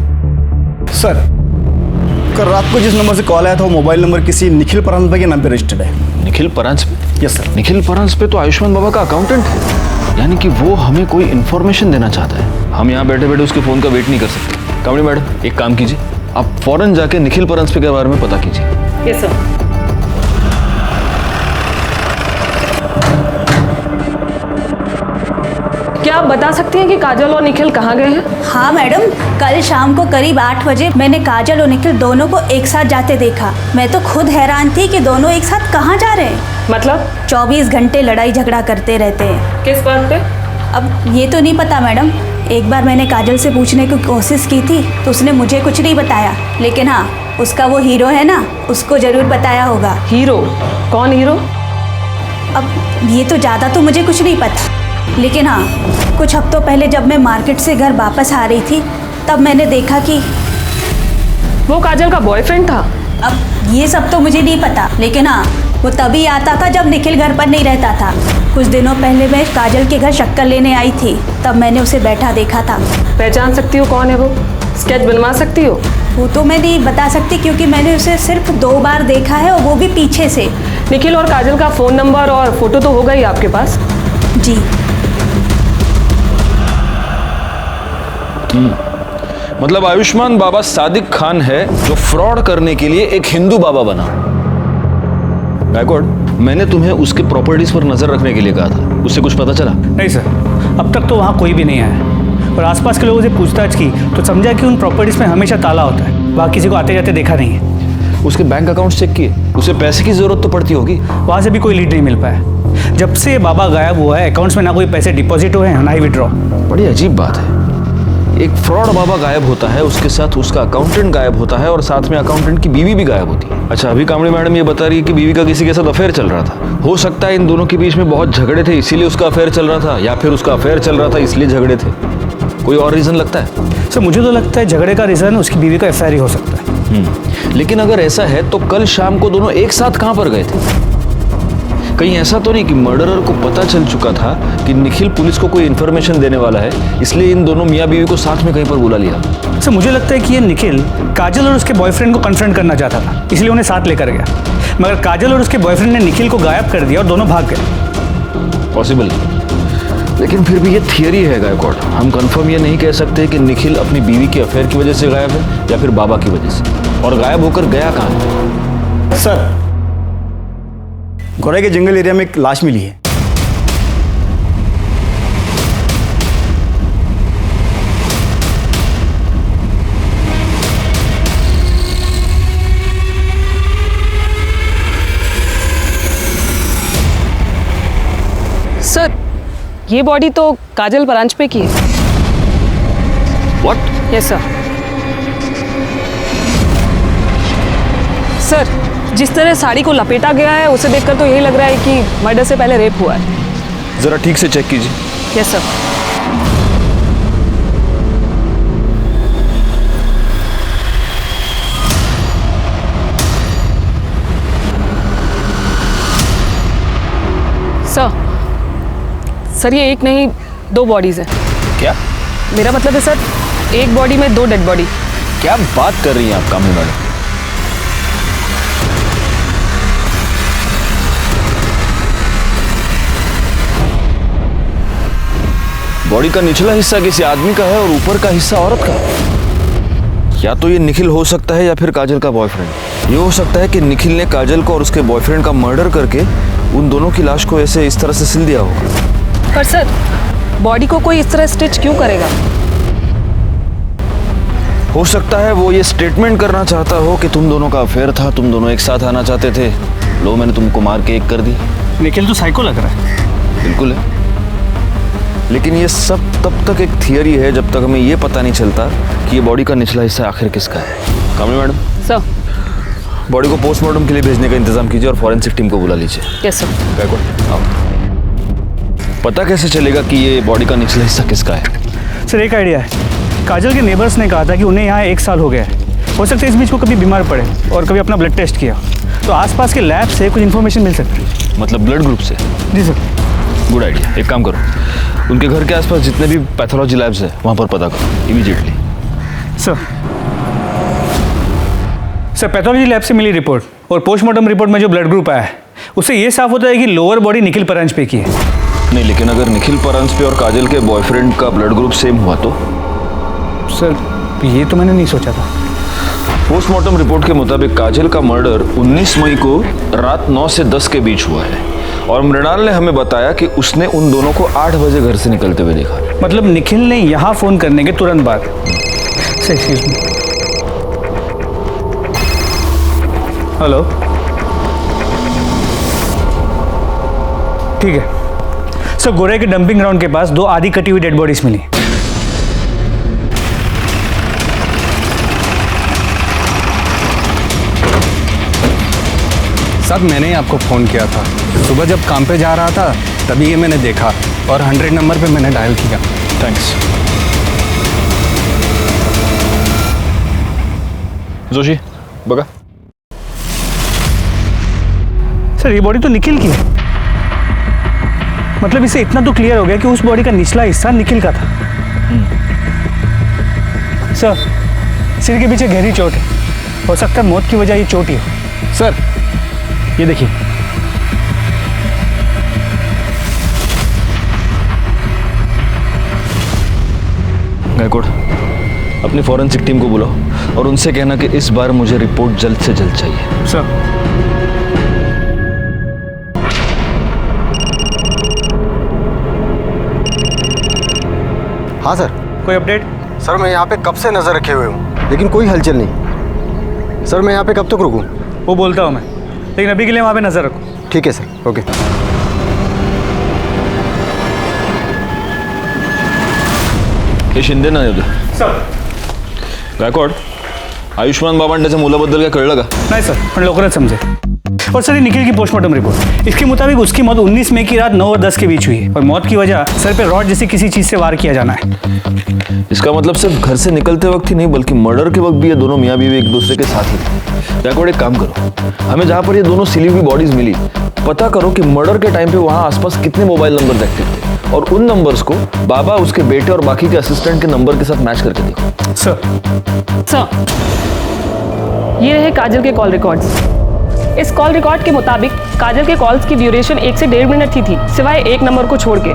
Speaker 10: सर, कल रात को जिस नंबर से कॉल आया था वो मोबाइल नंबर किसी निखिल परांजपे के नाम पे रजिस्टर्ड है।
Speaker 2: निखिल परांजपे?
Speaker 10: Yes sir.
Speaker 2: निखिल परांजपे तो आयुष्मान बाबा का अकाउंटेंट है। यानी कि वो हमें कोई इन्फॉर्मेशन देना चाहता है। हम यहाँ बैठे बैठे उसके फ़ोन का वेट नहीं कर सकते। कामड़ी मैडम, एक काम कीजिए, आप फौरन जाके निखिल परंजपे के बारे में पता कीजिए।
Speaker 1: Yes sir. क्या आप बता सकती हैं कि काजल और निखिल कहाँ गए हैं?
Speaker 7: हाँ मैडम, कल शाम को करीब 8 बजे मैंने काजल और निखिल दोनों को एक साथ जाते देखा। मैं तो खुद हैरान थी कि दोनों एक साथ कहाँ जा रहे हैं।
Speaker 1: मतलब
Speaker 7: 24 घंटे लड़ाई झगड़ा करते रहते हैं।
Speaker 1: किस बात पे?
Speaker 7: अब ये तो नहीं पता मैडम। एक बार मैंने काजल से पूछने की कोशिश की थी तो उसने मुझे कुछ नहीं बताया, लेकिन हाँ, उसका वो हीरो है ना, उसको जरूर बताया होगा।
Speaker 1: हीरो? कौन हीरो?
Speaker 7: अब ये तो ज़्यादा तो मुझे कुछ नहीं पता, लेकिन हाँ, कुछ हफ्तों पहले जब मैं मार्केट से घर वापस आ रही थी तब मैंने देखा कि
Speaker 1: वो काजल का बॉयफ्रेंड था।
Speaker 7: अब ये सब तो मुझे नहीं पता, लेकिन हाँ, वो तभी आता था जब निखिल घर पर नहीं रहता था। कुछ दिनों पहले मैं काजल के घर शक्कर लेने आई थी, तब मैंने उसे बैठा देखा था।
Speaker 1: पहचान सकती हो कौन है वो? स्केच बनवा सकती हो?
Speaker 7: वो तो मैं नहीं बता सकती क्योंकि मैंने उसे सिर्फ 2 बार देखा है और वो भी पीछे से।
Speaker 1: निखिल और काजल का फ़ोन नंबर और फोटो तो होगा ही आपके पास?
Speaker 7: जी।
Speaker 2: मतलब आयुष्मान बाबा सादिक खान है जो फ्रॉड करने के लिए एक हिंदू बाबा बना। गायकवाड़, मैंने तुम्हें उसके प्रॉपर्टीज पर नजर रखने के लिए कहा था, उससे कुछ पता चला?
Speaker 3: नहीं सर, अब तक तो वहाँ कोई भी नहीं आया और आसपास के लोगों से पूछताछ की तो समझा कि उन प्रॉपर्टीज में हमेशा ताला होता है। वहाँ किसी को आते जाते देखा नहीं है।
Speaker 2: उसके बैंक अकाउंट चेक किए? उसे पैसे की जरूरत तो पड़ती होगी।
Speaker 3: वहाँ से भी कोई लीड नहीं मिल पाया। जब से बाबा गायब हुआ है अकाउंट्स में ना कोई पैसे डिपॉजिट हुए हैं ना ही विड्रॉ।
Speaker 2: बड़ी अजीब बात है, एक फ्रॉड बाबा गायब होता है, उसके साथ उसका अकाउंटेंट गायब होता है और साथ में अकाउंटेंट की बीवी भी गायब होती है। अच्छा, अभी कामड़ी मैडम ये बता रही है कि बीवी का किसी के साथ अफेयर चल रहा था। हो सकता है इन दोनों के बीच में बहुत झगड़े थे इसीलिए उसका अफेयर चल रहा था, या फिर उसका अफेयर चल रहा था इसलिए झगड़े थे। कोई और रीजन लगता है?
Speaker 3: सर मुझे तो लगता है झगड़े का रीजन उसकी बीवी का अफेयर ही हो सकता है।
Speaker 2: लेकिन अगर ऐसा है तो कल शाम को दोनों एक साथ कहाँ पर गए थे? कहीं ऐसा तो नहीं कि मर्डरर को पता चल चुका था कि निखिल पुलिस को कोई इन्फॉर्मेशन देने वाला है, इसलिए इन दोनों मियाँ बीवी को साथ में कहीं पर बुला लिया?
Speaker 3: सर मुझे लगता है कि ये निखिल काजल और उसके बॉयफ्रेंड को कन्फ्रंट करना चाहता था, इसलिए उन्हें साथ लेकर गया। मगर काजल और उसके बॉयफ्रेंड ने निखिल को गायब कर दिया और दोनों भाग गए।
Speaker 2: पॉसिबल, लेकिन फिर भी ये थियरी है गायकवाड़। हम कंफर्म ये नहीं कह सकते कि निखिल अपनी बीवी के अफेयर की वजह से गायब है या फिर बाबा की वजह से। और गायब होकर गया कहाँ?
Speaker 10: सर, गोरे के जंगल एरिया में एक लाश मिली है।
Speaker 1: सर, ये बॉडी तो काजल परांजपे की है।
Speaker 2: व्हाट?
Speaker 1: Yes sir. सर, जिस तरह साड़ी को लपेटा गया है उसे देखकर तो यही लग रहा है कि मर्डर से पहले रेप हुआ है।
Speaker 2: जरा ठीक से चेक कीजिए।
Speaker 1: Yes sir. सर, ये एक नहीं 2 बॉडीज हैं।
Speaker 2: क्या?
Speaker 1: मेरा मतलब है सर, एक बॉडी में 2 डेड बॉडी।
Speaker 2: क्या बात कर रही हैं आप कामड़ी मैडम? बॉडी का निचला हिस्सा किसी आदमी का है और ऊपर का हिस्सा औरत का। या तो ये निखिल हो सकता है या फिर काजल का बॉयफ्रेंड। ये हो सकता है कि निखिल ने काजल को और उसके बॉयफ्रेंड का मर्डर करके उन दोनों की लाश को ऐसे इस तरह से सिल दिया होगा।
Speaker 1: पर सर, बॉडी को कोई इस तरह स्टिच क्यों करेगा?
Speaker 2: हो सकता है वो ये स्टेटमेंट करना चाहता हो कि तुम दोनों का अफेयर था, तुम दोनों एक साथ आना चाहते थे, लो मैंने तुमको मार के एक कर दी।
Speaker 3: निखिल तो साइको लग रहा है।
Speaker 2: बिल्कुल है, लेकिन ये सब तब तक एक थियरी है जब तक हमें ये पता नहीं चलता कि ये बॉडी का निचला हिस्सा आखिर किसका है। कामड़ी मैडम,
Speaker 1: सर,
Speaker 2: बॉडी को पोस्टमार्टम के लिए भेजने का इंतजाम कीजिए और फॉरेंसिक टीम को बुला लीजिए।
Speaker 1: Yes sir.
Speaker 2: गायकवाड़, आओ। पता कैसे चलेगा कि ये बॉडी का निचला हिस्सा किसका है?
Speaker 3: सर, एक आइडिया है। काजल के नेबर्स ने कहा था कि उन्हें यहाँ 1 साल हो गया है। हो सकता है इस बीच को कभी बीमार पड़े और कभी अपना ब्लड टेस्ट किया, तो आसपास के लैब से कुछ इन्फॉर्मेशन मिल सकती है।
Speaker 2: मतलब ब्लड ग्रुप से?
Speaker 3: जी सर।
Speaker 2: Good idea. एक काम करो, उनके घर के आसपास जितने भी पैथोलॉजी लैब्स हैं वहाँ पर पता करो इमीडिएटली।
Speaker 3: सर, पैथोलॉजी लैब से मिली रिपोर्ट और पोस्टमार्टम रिपोर्ट में जो ब्लड ग्रुप आया है उससे ये साफ होता है कि लोअर बॉडी निखिल परांजपे की है।
Speaker 2: नहीं, लेकिन अगर निखिल परांजपे और काजल के बॉयफ्रेंड का ब्लड ग्रुप सेम हुआ तो?
Speaker 3: सर ये तो मैंने नहीं सोचा था।
Speaker 2: पोस्टमार्टम रिपोर्ट के मुताबिक काजल का मर्डर 19 मई को रात 9 से 10 के बीच हुआ है और मृणाल ने हमें बताया कि उसने उन दोनों को 8 बजे घर से निकलते हुए देखा।
Speaker 3: मतलब निखिल ने यहाँ फोन करने के तुरंत बाद। Excuse me. हेलो, ठीक है सर। गोरे के डंपिंग ग्राउंड के पास 2 आधी कटी हुई डेड बॉडीज मिली।
Speaker 19: साहब मैंने ही आपको फ़ोन किया था। सुबह जब काम पे जा रहा था तभी ये मैंने देखा और 100 नंबर पे मैंने डायल किया।
Speaker 2: थैंक्स। जोशी बघा।
Speaker 3: सर ये बॉडी तो निखिल की है। मतलब इसे इतना तो क्लियर हो गया कि उस बॉडी का निचला हिस्सा निखिल का था। सर सिर के पीछे गहरी चोट है, हो सकता है मौत की वजह ये चोट ही हो। सर ये देखिए।
Speaker 2: गायकवाड़, अपनी फॉरेंसिक टीम को बुलाओ और उनसे कहना कि इस बार मुझे रिपोर्ट जल्द से जल्द चाहिए।
Speaker 3: सर।
Speaker 15: हाँ सर।
Speaker 3: कोई अपडेट?
Speaker 15: सर मैं यहाँ पे कब से नजर रखे हुए हूँ लेकिन कोई हलचल नहीं। सर मैं यहाँ पे कब तक रुकूँ?
Speaker 3: वो बोलता हूँ मैं, लेकिन अभी के लिए वहाँ पे नजर रखो।
Speaker 15: ठीक है सर, ओके।
Speaker 2: हे शिंदे ना होते
Speaker 3: सर।
Speaker 2: गायकवाड, आयुष्मान बाबांड्याच्या मुलाबद्दल काय कळलं का?
Speaker 3: नहीं सर, पण लवकरच समझे। और सर ये निखिल की पोस्टमार्टम रिपोर्ट, इसके मुताबिक उसकी मौत 19 मई की रात 9 और 10 के बीच हुई है और मौत की वजह सर पे रॉड जैसी किसी चीज से वार किया जाना है।
Speaker 2: इसका मतलब सिर्फ घर से निकलते वक्त ही नहीं बल्कि मर्डर के वक्त भी ये दोनों मियाँ बीवी एक दूसरे के साथ ही थे। गायकवाड एक काम करो, हमें जहाँ पर ये दोनों सिली हुई बॉडीज मिली पता करो कि मर्डर के टाइम पे वहाँ आसपास कितने मोबाइल नंबर एक्टिव थे और उन नंबर्स को बाबा, उसके बेटे और बाकी के असिस्टेंट के नंबर के साथ मैच करके देखो।
Speaker 1: सर ये रहे काजल के कॉल रिकॉर्ड्स। इस कॉल रिकॉर्ड के मुताबिक काजल के कॉल्स की ड्यूरेशन 1 से 1.5 मिनट थी सिवाय एक नंबर को छोड़ के।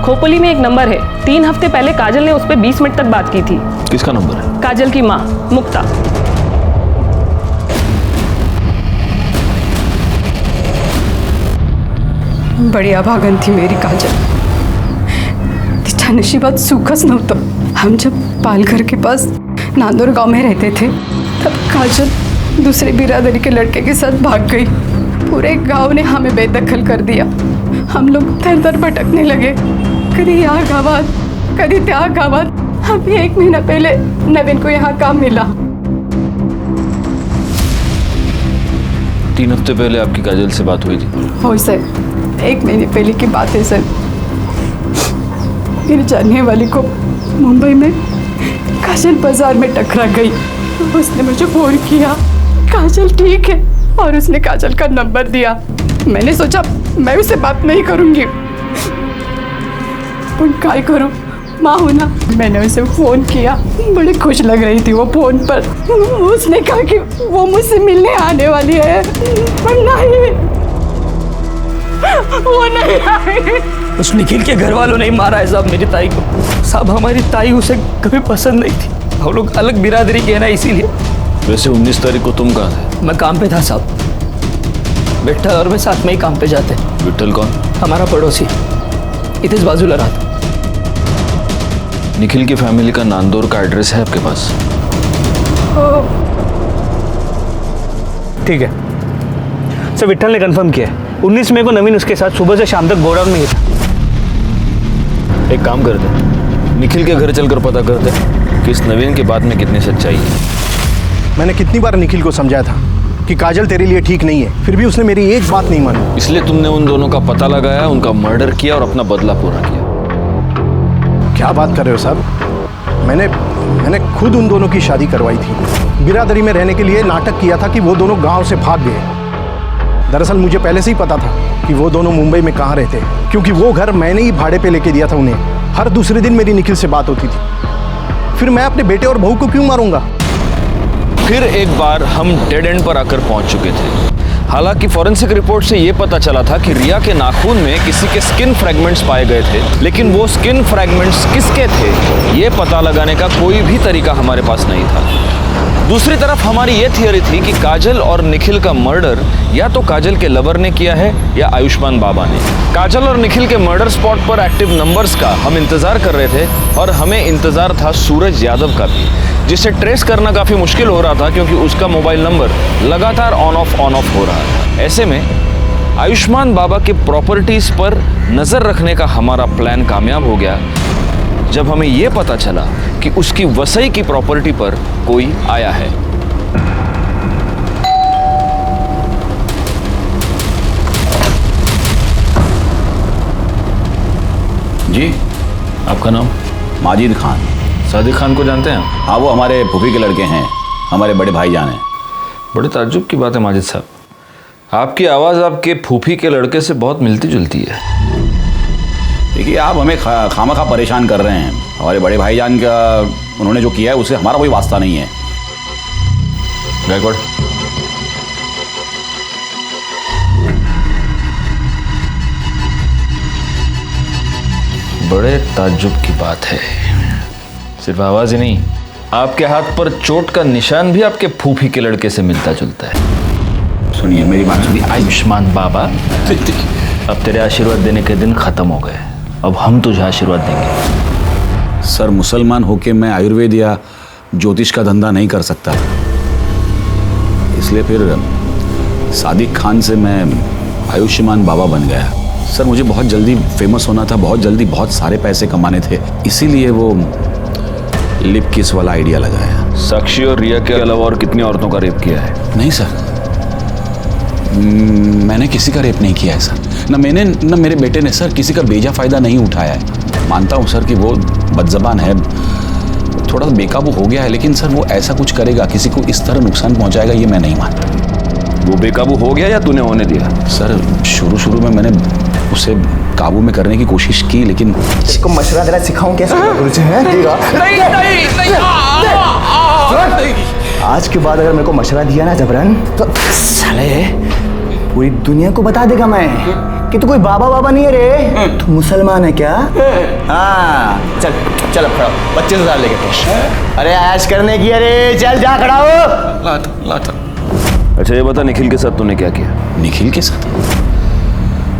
Speaker 1: खोपली में एक नंबर है, 3 हफ्ते पहले काजल ने उस पर 20 मिनट तक बात की थी।
Speaker 2: किसका नंबर है?
Speaker 1: काजल की माँ मुक्ता।
Speaker 11: बड़ी अभागन थी मेरी काजल। तिच्या नशिबात सुखच नव्हतं। हम जब पालघर के पास नांदोर गांव में रहते थे तब काजल दूसरे बिरादरी के लड़के के साथ भाग गई। पूरे गांव ने हमें बेदखल कर दिया। हम लोग दर दर भटकने लगे, कभी यहाँ गावात कभी त्या गावात। अभी 1 महीना पहले नवीन को यहाँ काम मिला।
Speaker 2: 3 हफ्ते पहले आपकी काजल से बात हुई थी?
Speaker 11: हो सर, 1 महीने पहले की बात है सर। मेरी जानने वाली को मुंबई में काजल बाजार में टकरा गई। उसने मुझे फोन किया, काजल ठीक है, और उसने काजल का नंबर दिया। मैंने सोचा मैं उससे बात नहीं करूंगी, पर क्या करूं, माँ हूं ना। मैंने उसे फोन किया, बड़ी खुश लग रही थी वो फोन पर। उसने कहा कि वो मुझसे मिलने आने वाली है, पर नहीं, वो नहीं आई।
Speaker 6: उस निखिल के घर वालों ने ही मारा है साहब मेरी ताई को। साहब हमारी ताई उसे कभी पसंद नहीं थी, हम लोग अलग बिरादरी के ना, इसीलिए।
Speaker 2: वैसे 19 तारीख को तुम कहाँ थे?
Speaker 6: मैं काम पे था साहब। विठल और मैं साथ में ही काम पे जाते।
Speaker 2: विठल कौन?
Speaker 6: हमारा पड़ोसी, इधर बाजूला रहा था।
Speaker 2: निखिल की फैमिली का नांदौर का एड्रेस है आपके पास?
Speaker 3: ठीक है सर, विठल ने कंफर्म किया है। 19 मई को नवीन उसके साथ सुबह से शाम तक गोडाउन में ही था।
Speaker 2: एक काम करते, निखिल के घर चलकर पता करते कि इस नवीन के बात में कितनी सच्चाई है।
Speaker 15: मैंने कितनी बार निखिल को समझाया था कि काजल तेरे लिए ठीक नहीं है, फिर भी उसने मेरी एक बात नहीं मानी।
Speaker 2: इसलिए तुमने उन दोनों का पता लगाया, उनका मर्डर किया और अपना बदला पूरा किया।
Speaker 15: क्या बात कर रहे हो साहब? मैंने खुद उन दोनों की शादी करवाई थी। बिरादरी में रहने के लिए नाटक किया था कि वो दोनों गांव से भाग गए। दरअसल मुझे पहले से ही पता था कि वो दोनों मुंबई में कहाँ रहते हैं, क्योंकि वो घर मैंने ही भाड़े पे लेके दिया था उन्हें। हर दूसरे दिन मेरी निखिल से बात होती थी। फिर मैं अपने बेटे और बहू को क्यों मारूंगा?
Speaker 2: फिर एक बार हम डेड एंड पर आकर पहुंच चुके थे। हालांकि फॉरेंसिक रिपोर्ट से ये पता चला था कि रिया के नाखून में किसी के स्किन फ्रैगमेंट्स पाए गए थे, लेकिन वो स्किन फ्रैगमेंट्स किसके थे ये पता लगाने का कोई भी तरीका हमारे पास नहीं था। दूसरी तरफ हमारी ये थियरी थी कि काजल और निखिल का मर्डर या तो काजल के लवर ने किया है या आयुष्मान बाबा ने। काजल और निखिल के मर्डर स्पॉट पर एक्टिव नंबर्स का हम इंतजार कर रहे थे और हमें इंतजार था सूरज यादव का भी, जिसे ट्रेस करना काफी मुश्किल हो रहा था क्योंकि उसका मोबाइल नंबर लगातार ऑन ऑफ हो रहा था। ऐसे में आयुष्मान बाबा के प्रॉपर्टीज पर नजर रखने का हमारा प्लान कामयाब हो गया जब हमें यह पता चला कि उसकी वसई की प्रॉपर्टी पर कोई आया है।
Speaker 9: जी, आपका नाम? माजिद खान।
Speaker 2: सादिक खान को जानते हैं?
Speaker 9: हाँ, वो हमारे फूफी के लड़के हैं, हमारे बड़े भाईजान हैं।
Speaker 2: बड़े ताज्जुब की बात है माजिद साहब, आपकी आवाज़ आपके फूफी के लड़के से बहुत मिलती जुलती है।
Speaker 9: देखिए, आप हमें खामखा परेशान कर रहे हैं। हमारे बड़े भाईजान का उन्होंने जो किया है उससे हमारा कोई वास्ता नहीं है।
Speaker 2: गायकवाड़, बड़े ताज्जुब की बात है। सिर्फ आवाज ही नहीं, आपके हाथ पर चोट का निशान भी आपके फूफी के लड़के से मिलता जुलता है।
Speaker 9: सुनिए मेरी बात सुनिए।
Speaker 2: आयुष्मान बाबा, अब तेरे आशीर्वाद देने के दिन खत्म हो गए, अब हम तुझे आशीर्वाद देंगे।
Speaker 9: सर, मुसलमान होके मैं आयुर्वेद या ज्योतिष का धंधा नहीं कर सकता, इसलिए फिर सादिक खान से मैं आयुष्मान बाबा बन गया। सर, मुझे बहुत जल्दी फेमस होना था, बहुत जल्दी बहुत सारे पैसे कमाने थे, इसीलिए वो लिप किस वाला आइडिया लगाया।
Speaker 2: साक्षी और रिया के अलावा और कितनी औरतों का रेप किया है?
Speaker 9: नहीं सर, मैंने किसी का रेप नहीं किया है सर। न मैंने न मेरे बेटे ने सर किसी का बेजा फायदा नहीं उठाया है। मानता हूँ सर कि वो बदजबान है, थोड़ा सा बेकाबू हो गया है, लेकिन सर वो ऐसा कुछ करेगा, किसी को इस तरह नुकसान पहुंचाएगा, ये मैं नहीं मानता।
Speaker 2: वो बेकाबू हो गया या तूने होने दिया?
Speaker 9: सर, शुरू में मैंने उसे काबू में करने की कोशिश की, लेकिन
Speaker 10: इसको मशवरा देना सिखाऊं कैसे? आज के बाद अगर मेरे को मशवरा दिया ना जबरन, तो साले पूरी दुनिया को बता देगा मैं कि तू कोई बाबा नहीं है रे, तू मुसलमान है क्या? हाँ, चल चल अब खड़ा हो, 25,000 लेके खुश। अरे ऐश करने की, अरे चल जा खड़ा हो।
Speaker 2: लाता। अच्छा ये बता, निखिल के साथ तूने क्या किया?
Speaker 9: निखिल के साथ?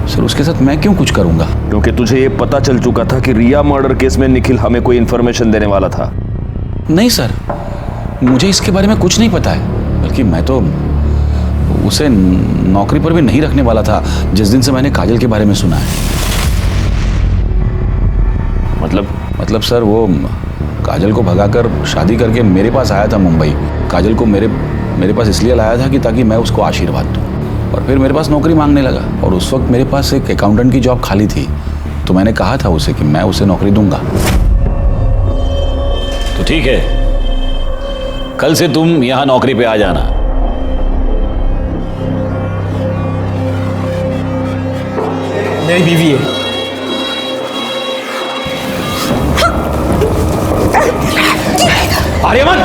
Speaker 9: सर, उसके साथ मैं क्यों कुछ करूंगा?
Speaker 2: क्योंकि तुझे ये पता चल चुका था कि रिया मर्डर केस में निखिल हमें कोई इन्फॉर्मेशन देने वाला था।
Speaker 9: नहीं सर, मुझे इसके बारे में कुछ नहीं पता है, बल्कि मैं तो उसे नौकरी पर भी नहीं रखने वाला था जिस दिन से मैंने काजल के बारे में सुना है। मतलब सर, वो काजल को भगाकर शादी करके मेरे पास आया था मुंबई। काजल को मेरे पास इसलिए लाया था कि ताकि मैं उसको आशीर्वाद दूँ, और फिर मेरे पास नौकरी मांगने लगा, और उस वक्त मेरे पास एक अकाउंटेंट की जॉब खाली थी, तो मैंने कहा था उसे कि मैं उसे नौकरी दूंगा। तो ठीक है, कल से तुम यहां नौकरी पे आ जाना।
Speaker 12: मेरी बीवी है।
Speaker 10: आर्यमन,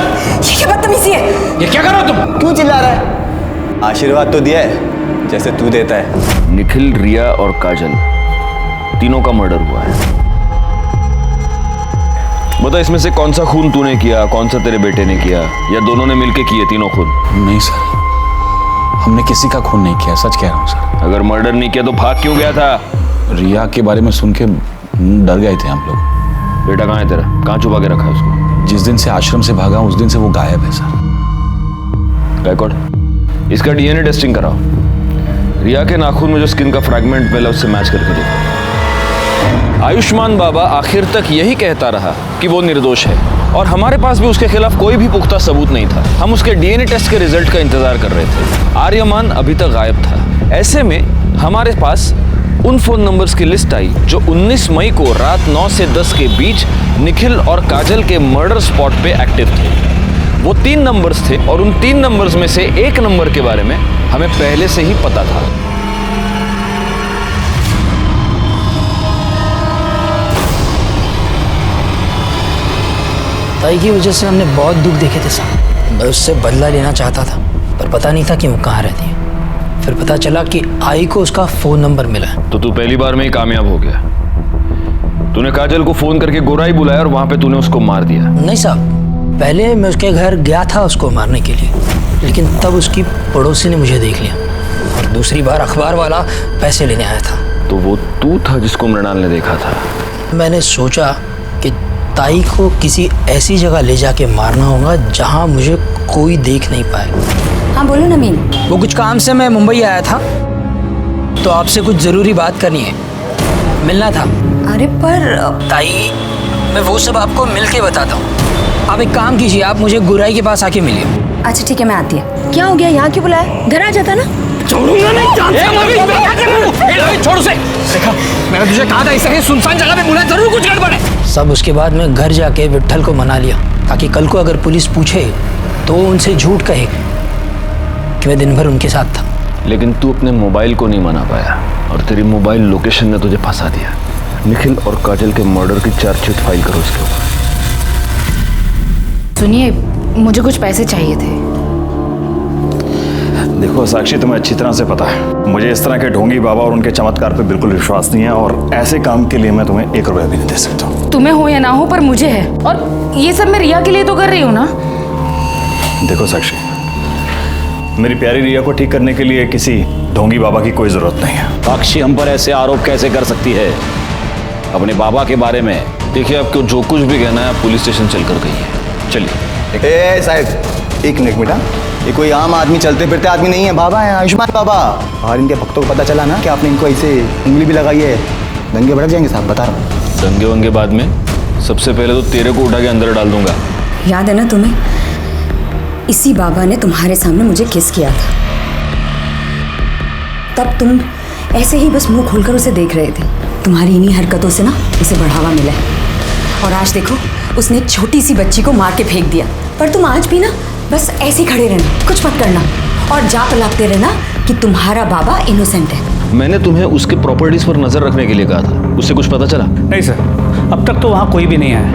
Speaker 10: ये क्या बदतमीजी है? ये क्या कर रहे हो तुम? क्यों चिल्ला रहा है? आशीर्वाद तो दिया है जैसे तू देता है।
Speaker 2: निखिल, रिया और काजल तीनों का मर्डर हुआ है। बता, इसमें से कौन सा खून तूने किया, कौन सा तेरे बेटे ने किया, या दोनों ने मिलके किए तीनों खून?
Speaker 9: नहीं सर, हमने किसी का खून नहीं किया, सच कह रहा हूँ सर।
Speaker 2: अगर मर्डर नहीं किया तो भाग क्यों गया था?
Speaker 9: रिया के बारे में सुन के डर गए थे हम लोग।
Speaker 2: बेटा कहाँ है तेरा? कहाँ छुपा के रखा है उसको?
Speaker 9: जिस दिन से आश्रम से भागा उस दिन से वो गायब है सर।
Speaker 2: गायकवाड़, इसका डीएनए टेस्टिंग कराओ। रिया के नाखून में जो स्किन का फ्रैगमेंट मिला उससे मैच करके देखो। आयुष्मान बाबा आखिर तक यही कहता रहा कि वो निर्दोष है, और हमारे पास भी उसके खिलाफ कोई भी पुख्ता सबूत नहीं था। हम उसके डीएनए टेस्ट के रिजल्ट का इंतजार कर रहे थे। आर्यमान अभी तक गायब था। ऐसे में हमारे पास उन फोन नंबर्स की लिस्ट आई जो 19 मई को रात 9 से 10 के बीच निखिल और काजल के मर्डर स्पॉट पे एक्टिव थे। वो 3 नंबर्स थे, और उन 3 नंबर्स में से एक नंबर के बारे में हमें पहले से ही पता था।
Speaker 20: ताई की वजह से हमने बहुत दुख देखे थे साहब। मैं उससे बदला लेना चाहता था, पर पता नहीं था कि वो कहाँ रहती है। फिर पता चला कि आई को उसका फ़ोन नंबर मिला है।
Speaker 2: तो तू पहली बार में ही कामयाब हो गया। तूने काजल को फ़ोन करके गोराई बुलाया और वहाँ पे तूने उसको मार दिया।
Speaker 20: नहीं साहब, पहले मैं उसके घर गया था उसको मारने के लिए, लेकिन तब उसकी पड़ोसी ने मुझे देख लिया और दूसरी बार अखबार वाला पैसे लेने आया था।
Speaker 2: तो वो तू था जिसको मृणाल ने देखा था?
Speaker 20: मैंने सोचा कि ताई को किसी ऐसी जगह ले जाके मारना होगा जहाँ मुझे कोई देख नहीं पाए।
Speaker 17: हाँ बोलो नमीन।
Speaker 20: वो कुछ काम से मैं मुंबई आया था, तो आपसे कुछ ज़रूरी बात करनी है, मिलना था।
Speaker 17: अरे पर
Speaker 20: ताई, मैं वो सब आपको मिल के बताता हूँ। आप एक काम कीजिए, आप मुझे गुराई के पास आके मिलिए।
Speaker 17: अच्छा ठीक है, मैं आती है। क्या हो गया, यहाँ क्यों बुलाया? घर आ जाता ना।
Speaker 20: छोड़ूंगा नहीं, छोड़ उसे। देखा, मैंने तुझे कहा था इस तरह सुनसान जगह पे बुलाया, जरूर कुछ गड़बड़ है। सब उसके बाद मैं घर जाके विट्ठल को मना लिया, ताकि कल को अगर पुलिस पूछे तो उनसे झूठ कहे कि मैं दिन भर उनके साथ था।
Speaker 2: लेकिन तू अपने मोबाइल को नहीं मना पाया और तेरी मोबाइल लोकेशन ने तुझे फंसा दिया। निखिल और काजल के मर्डर की चार्जशीट फाइल करो इसके ऊपर।
Speaker 8: सुनिए, मुझे कुछ पैसे चाहिए थे।
Speaker 5: देखो साक्षी, तुम्हें अच्छी तरह से पता है मुझे इस तरह के ढोंगी बाबा और उनके चमत्कार पे बिल्कुल विश्वास नहीं है, और ऐसे काम के लिए मैं तुम्हें 1 रुपया भी नहीं दे सकता।
Speaker 8: तुम्हें हो या ना हो, पर मुझे है, और ये सब मैं रिया के लिए तो कर रही हूँ ना।
Speaker 5: देखो साक्षी, मेरी प्यारी रिया को ठीक करने के लिए किसी ढोंगी बाबा की कोई जरूरत नहीं है।
Speaker 9: साक्षी हम पर ऐसे आरोप कैसे कर सकती है अपने बाबा के बारे में?
Speaker 2: देखिए, आपको जो कुछ भी कहना है पुलिस स्टेशन चलकर कहिए। चलिए।
Speaker 10: साहब एक मिनट बेटा, ये कोई आम आदमी चलते फिरते आदमी नहीं है, बाबा है, आयुष्मान बाबा। और इनके भक्तों को पता चला ना कि आपने इनको ऐसे उंगली भी लगाई है, दंगे भड़क जाएंगे साहब, बता रहा हूँ।
Speaker 2: दंगे वंगे बाद में, सबसे पहले तो तेरे को उठा के अंदर डाल दूंगा।
Speaker 17: याद है ना तुम्हें, इसी बाबा ने तुम्हारे सामने मुझे किस किया था। तब तुम ऐसे ही बस मुंह खोलकर उसे देख रहे थे। तुम्हारी इन्हीं हरकतों से ना उसे बढ़ावा मिला है, और आज देखो उसने एक छोटी सी बच्ची को मार के फेंक दिया। पर तुम आज भी ना बस ऐसे ही खड़े रहना, कुछ मत करना, और जाप लगते रहना कि तुम्हारा बाबा इनोसेंट है।
Speaker 2: मैंने तुम्हें उसके प्रॉपर्टीज पर नजर रखने के लिए कहा था, उससे कुछ पता चला?
Speaker 3: नहीं सर, अब तक तो वहाँ कोई भी नहीं आया,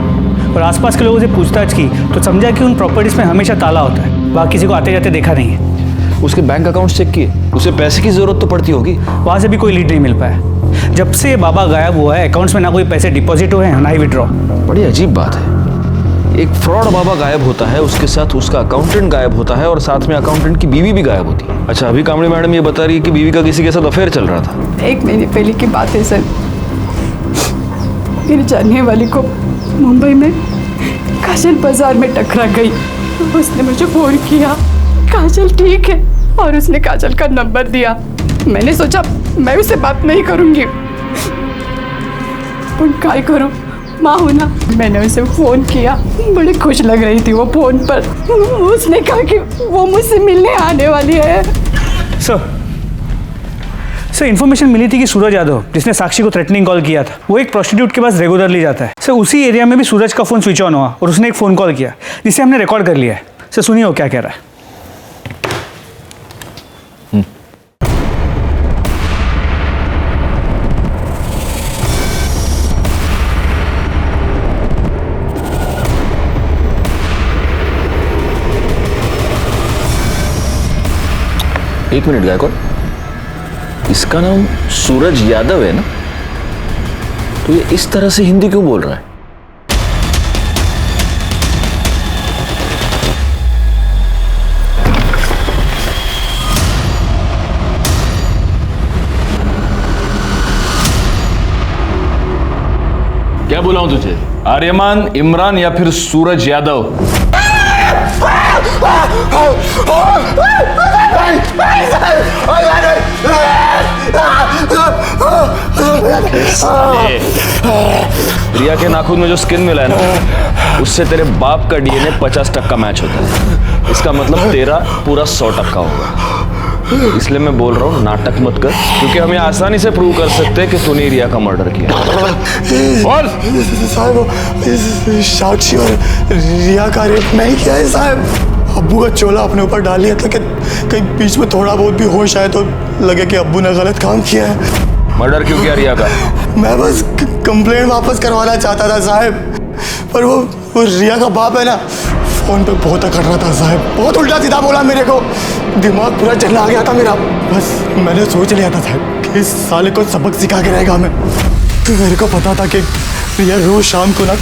Speaker 3: और आसपास के लोगों से पूछताछ की तो समझा कि उन प्रॉपर्टीज में हमेशा ताला होता है, वहाँ किसी को आते जाते देखा नहीं है।
Speaker 2: उसके बैंक अकाउंट चेक किए? उसे पैसे की जरूरत तो पड़ती होगी।
Speaker 3: वहाँ से भी कोई लीड नहीं मिल पाया। जब से बाबा गायब हुआ है, अकाउंट्स में ना कोई पैसे डिपॉजिट हुए हैं ना ही विड्रॉ।
Speaker 2: बड़ी अजीब बात है, एक फ्रॉड बाबा गायब होता है, उसके साथ उसका अकाउंटेंट गायब होता है, और साथ में अकाउंटेंट की बीवी भी गायब होती है। अच्छा, अभी कामड़ी मैडम ये बता रही है कि बीवी का किसी के साथ अफेयर चल रहा था।
Speaker 11: 1 महीने पहले की बात है सर। मेरी जानने वाली को मुंबई में काजल बाजार में टकरा गई। उसने मुझे फोन किया, काजल ठीक है, और उसने काजल का नंबर दिया। मैंने सोचा मैं उससे बात नहीं करूंगी, पर काय करूं, माँ हूं ना। मैंने उसे फ़ोन किया, बड़ी खुश लग रही थी वो फ़ोन पर। उसने कहा कि वो मुझसे मिलने आने वाली है।
Speaker 3: सर इन्फॉर्मेशन मिली थी कि सूरज यादव, जिसने साक्षी को थ्रेटनिंग कॉल किया था, वो एक प्रोस्टिट्यूट के पास रेगुलरली जाता है। सर उसी एरिया में भी सूरज का फ़ोन स्विच ऑन हुआ और उसने एक फ़ोन कॉल किया, जिसे हमने रिकॉर्ड कर लिया है। सर सुनिए वो क्या कह रहा है।
Speaker 2: एक मिनट गायकवाड़, इसका नाम सूरज यादव है ना? तो ये इस तरह से हिंदी क्यों बोल रहा है? क्या बुलाऊं तुझे? आर्यमान, इमरान या फिर सूरज यादव? रिया के नाखून में जो स्किन मिला है ना, उससे तेरे बाप का डीएनए 50% मैच होता है। इसका मतलब तेरा पूरा 100% होगा। इसलिए मैं बोल रहा हूँ नाटक मत कर, क्योंकि हम ये आसानी से प्रूव कर सकते हैं कि तूने रिया का मर्डर किया।
Speaker 10: बोल साहब, साक्षी और रिया का रेप नहीं किया है साहब। अब्बू का चोला अपने ऊपर डाल लिया था कि कहीं बीच में थोड़ा बहुत भी होश आए तो लगे कि अब्बू ने गलत काम किया है।
Speaker 2: मर्डर क्यों किया रिया का?
Speaker 10: मैं बस कंप्लेंट वापस करवाना चाहता था साहब, पर वो रिया का बाप है ना, फोन पे बहुत अकड़ रहा था साहब, बहुत उल्टा सीधा बोला मेरे को, दिमाग पूरा चलना आ गया था मेरा। बस मैंने सोच लिया था साहब कि इस साले को सबक सिखा के रहेगा मैं। मेरे को पता था कि रिया रोज शाम को ना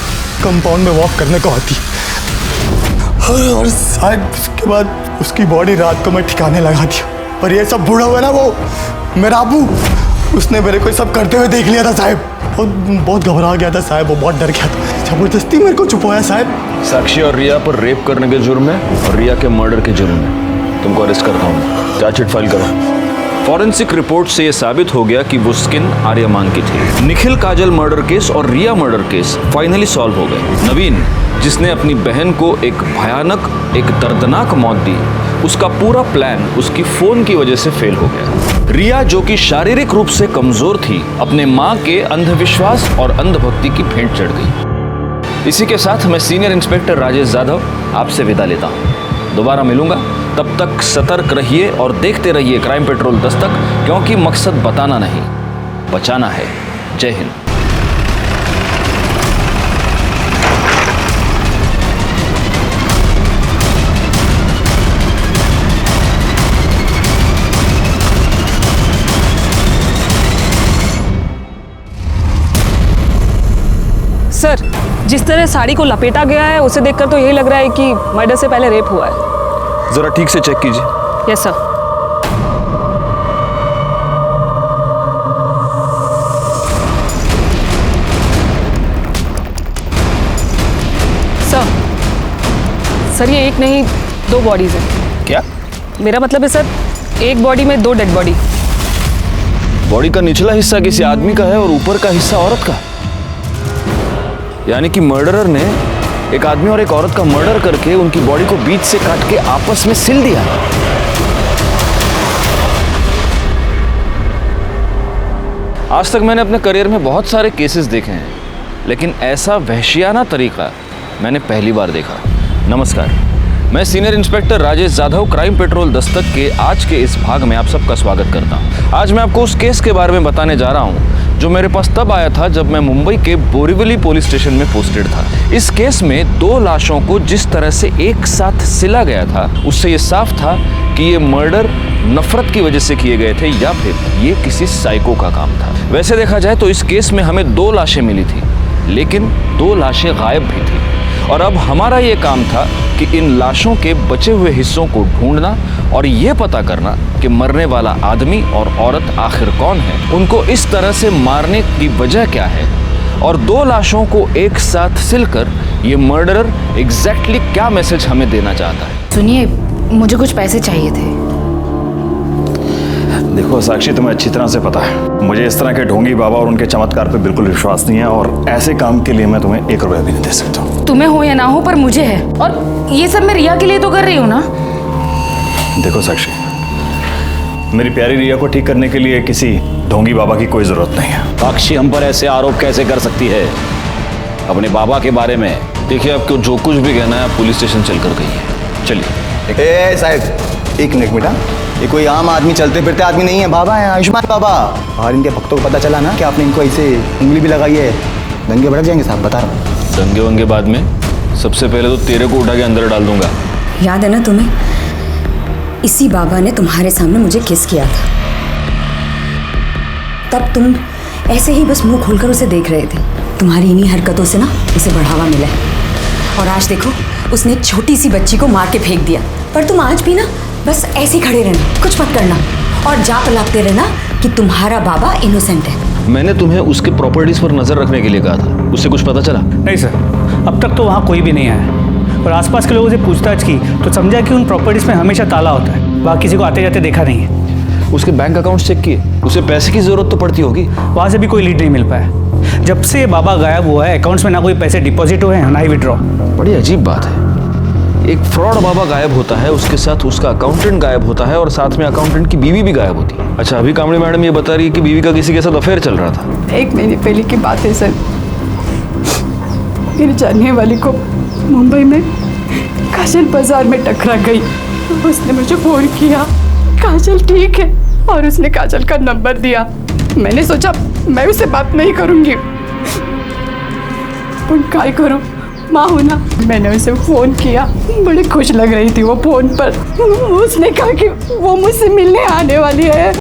Speaker 10: कंपाउंड में वॉक करने को आती, और साहब उसके बाद उसकी बॉडी रात को मैं ठिकाने लगा दिया। पर ये सब बूढ़ा हुआ ना, वो मेरा अबू, उसने मेरे को सब करते हुए देख लिया था साहब, और बहुत घबरा गया था साहब, वो बहुत डर गया था, जबरदस्ती मेरे को छुपाया साहब।
Speaker 2: साक्षी और रिया पर रेप करने के जुर्म में और रिया के मर्डर के जुर्म में तुमको अरेस्ट करता हूँ। चार्जशीट फाइल करो। फॉरेंसिक रिपोर्ट से यह साबित हो गया कि वो स्किन आर्यमान की थी। निखिल काजल मर्डर केस और रिया मर्डर केस फाइनली सॉल्व हो गए। नवीन, जिसने अपनी बहन को एक भयानक, एक दर्दनाक मौत दी, उसका पूरा प्लान उसकी फोन की वजह से फेल हो गया। रिया, जो कि शारीरिक रूप से कमजोर थी, अपने माँ के अंधविश्वास और अंधभक्ति की भेंट चढ़ गई। इसी के साथ मैं सीनियर इंस्पेक्टर राजेश जाधव आपसे विदा लेता हूँ। दोबारा मिलूंगा, तब तक सतर्क रहिए और देखते रहिए क्राइम पेट्रोल दस्तक, क्योंकि मकसद बताना नहीं, बचाना है। जय हिंद।
Speaker 1: सर, जिस तरह साड़ी को लपेटा गया है उसे देखकर तो यही लग रहा है कि मर्डर से पहले रेप हुआ है।
Speaker 2: जरा ठीक से चेक कीजिए।
Speaker 1: Yes sir. सर, ये एक नहीं, 2 बॉडीज हैं।
Speaker 2: क्या?
Speaker 1: मेरा मतलब है सर, एक बॉडी में 2 डेड बॉडी।
Speaker 2: बॉडी का निचला हिस्सा किसी आदमी का है और ऊपर का हिस्सा औरत का। यानी कि मर्डरर ने एक आदमी और एक औरत का मर्डर करके उनकी बॉडी को बीच से काट के आपस में सिल दिया। आज तक मैंने अपने करियर में बहुत सारे केसेस देखे हैं, लेकिन ऐसा वहशियाना तरीका मैंने पहली बार देखा। नमस्कार, मैं senior inspector Rajesh Jadhav crime petrol Dastak के आज के इस भाग में आप सबका स्वागत करता हूं। आज मैं आपको उस केस के बारे में बताने जा रहा हूं जो मेरे पास तब आया था जब मैं मुंबई के बोरीवली पुलिस स्टेशन में पोस्टेड था। इस केस में 2 लाशों को जिस तरह से एक साथ सिला गया था, उससे ये साफ था कि ये मर्डर नफरत की वजह से किए गए थे या फिर ये किसी साइको का काम था। वैसे देखा जाए तो इस केस में हमें 2 लाशें मिली थी, लेकिन 2 लाशें गायब भी थी, और अब हमारा ये काम था कि इन लाशों के बचे हुए हिस्सों को ढूंढना और ये पता करना कि मरने वाला आदमी और औरत आखिर कौन है, उनको इस तरह से मारने की वजह क्या है, और 2 लाशों को एक साथ सिलकर ये मर्डरर एग्जैक्टली क्या मैसेज हमें देना चाहता है।
Speaker 8: सुनिए, मुझे कुछ पैसे चाहिए थे।
Speaker 5: देखो साक्षी, तुम्हें अच्छी तरह से पता है मुझे इस तरह के ढोंगी बाबा और उनके चमत्कार पे बिल्कुल विश्वास नहीं है, और ऐसे काम के लिए मैं तुम्हें 1 रुपया भी नहीं दे सकता।
Speaker 8: तुम्हें हो या ना हो, पर मुझे है, और ये सब मैं रिया के लिए तो कर रही हूँ ना।
Speaker 5: देखो साक्षी, मेरी प्यारी रिया को ठीक करने के लिए किसी ढोंगी बाबा की कोई जरूरत नहीं है।
Speaker 9: साक्षी हम पर ऐसे आरोप कैसे कर सकती है अपने बाबा के बारे में?
Speaker 2: देखिए, आपको जो कुछ भी कहना है पुलिस स्टेशन चल कर गई है। चलिए।
Speaker 10: साहब, 1 मिनट बेटा, ये कोई आम आदमी, चलते फिरते आदमी नहीं है, बाबा है, आयुष्मान बाबा। और इनके भक्तों को पता चला ना कि आपने इनको ऐसे उंगली भी लगाई है, दंगे भड़क जाएंगे साहब, बता रहा हूँ।
Speaker 2: दंगे वंगे बाद में, सबसे पहले तो तेरे को उठा के अंदर डाल दूंगा।
Speaker 17: याद है ना तुम्हें, इसी बाबा ने तुम्हारे सामने मुझे किस किया था। तब तुम ऐसे ही बस मुंह खोलकर उसे देख रहे थे। तुम्हारी इन्हीं हरकतों से ना उसे बढ़ावा मिला है, और आज देखो उसने एक छोटी सी बच्ची को मार के फेंक दिया। पर तुम आज भी ना बस ऐसे ही खड़े रहना, कुछ मत करना, और जा पलाते रहना कि तुम्हारा बाबा इनोसेंट है।
Speaker 2: मैंने तुम्हें उसके प्रॉपर्टीज पर नजर रखने के लिए कहा था, उससे कुछ पता चला?
Speaker 3: नहीं सर, अब तक तो वहाँ कोई भी नहीं आया, और आसपास के लोगों से पूछताछ की तो समझा कि उन प्रॉपर्टीज में हमेशा ताला होता है, वहाँ किसी को आते जाते देखा नहीं है।
Speaker 2: उसके बैंक अकाउंट चेक किए? उसे पैसे की जरूरत तो पड़ती होगी।
Speaker 3: वहाँ से भी कोई लीड नहीं मिल पाया। जब से बाबा गायब हुआ है, अकाउंट्स में ना कोई पैसे डिपॉजिट हुए हैं ना ही विड्रॉ।
Speaker 2: बड़ी अजीब बात है, एक फ्रॉड बाबा गायब होता है, उसके साथ उसका अकाउंटेंट गायब होता है, और साथ में अकाउंटेंट की बीवी भी गायब होती है। अच्छा, अभी कामड़ी मैडम ये बता रही है कि बीवी का किसी के साथ अफेयर चल रहा था।
Speaker 11: 1 महीने पहले की बात है सर। मेरी जानने वाली को मुंबई में काजल बाजार में टकरा गई। उसने मुझे फोन किया, काजल ठीक है, और उसने काजल का नंबर दिया। मैंने सोचा मैं उससे बात नहीं करूंगी, पर काय करूं, माँ हूँ ना, मैंने उसे फ़ोन किया, बड़ी खुश लग रही थी वो फ़ोन पर। उसने कहा कि वो मुझसे मिलने आने वाली है।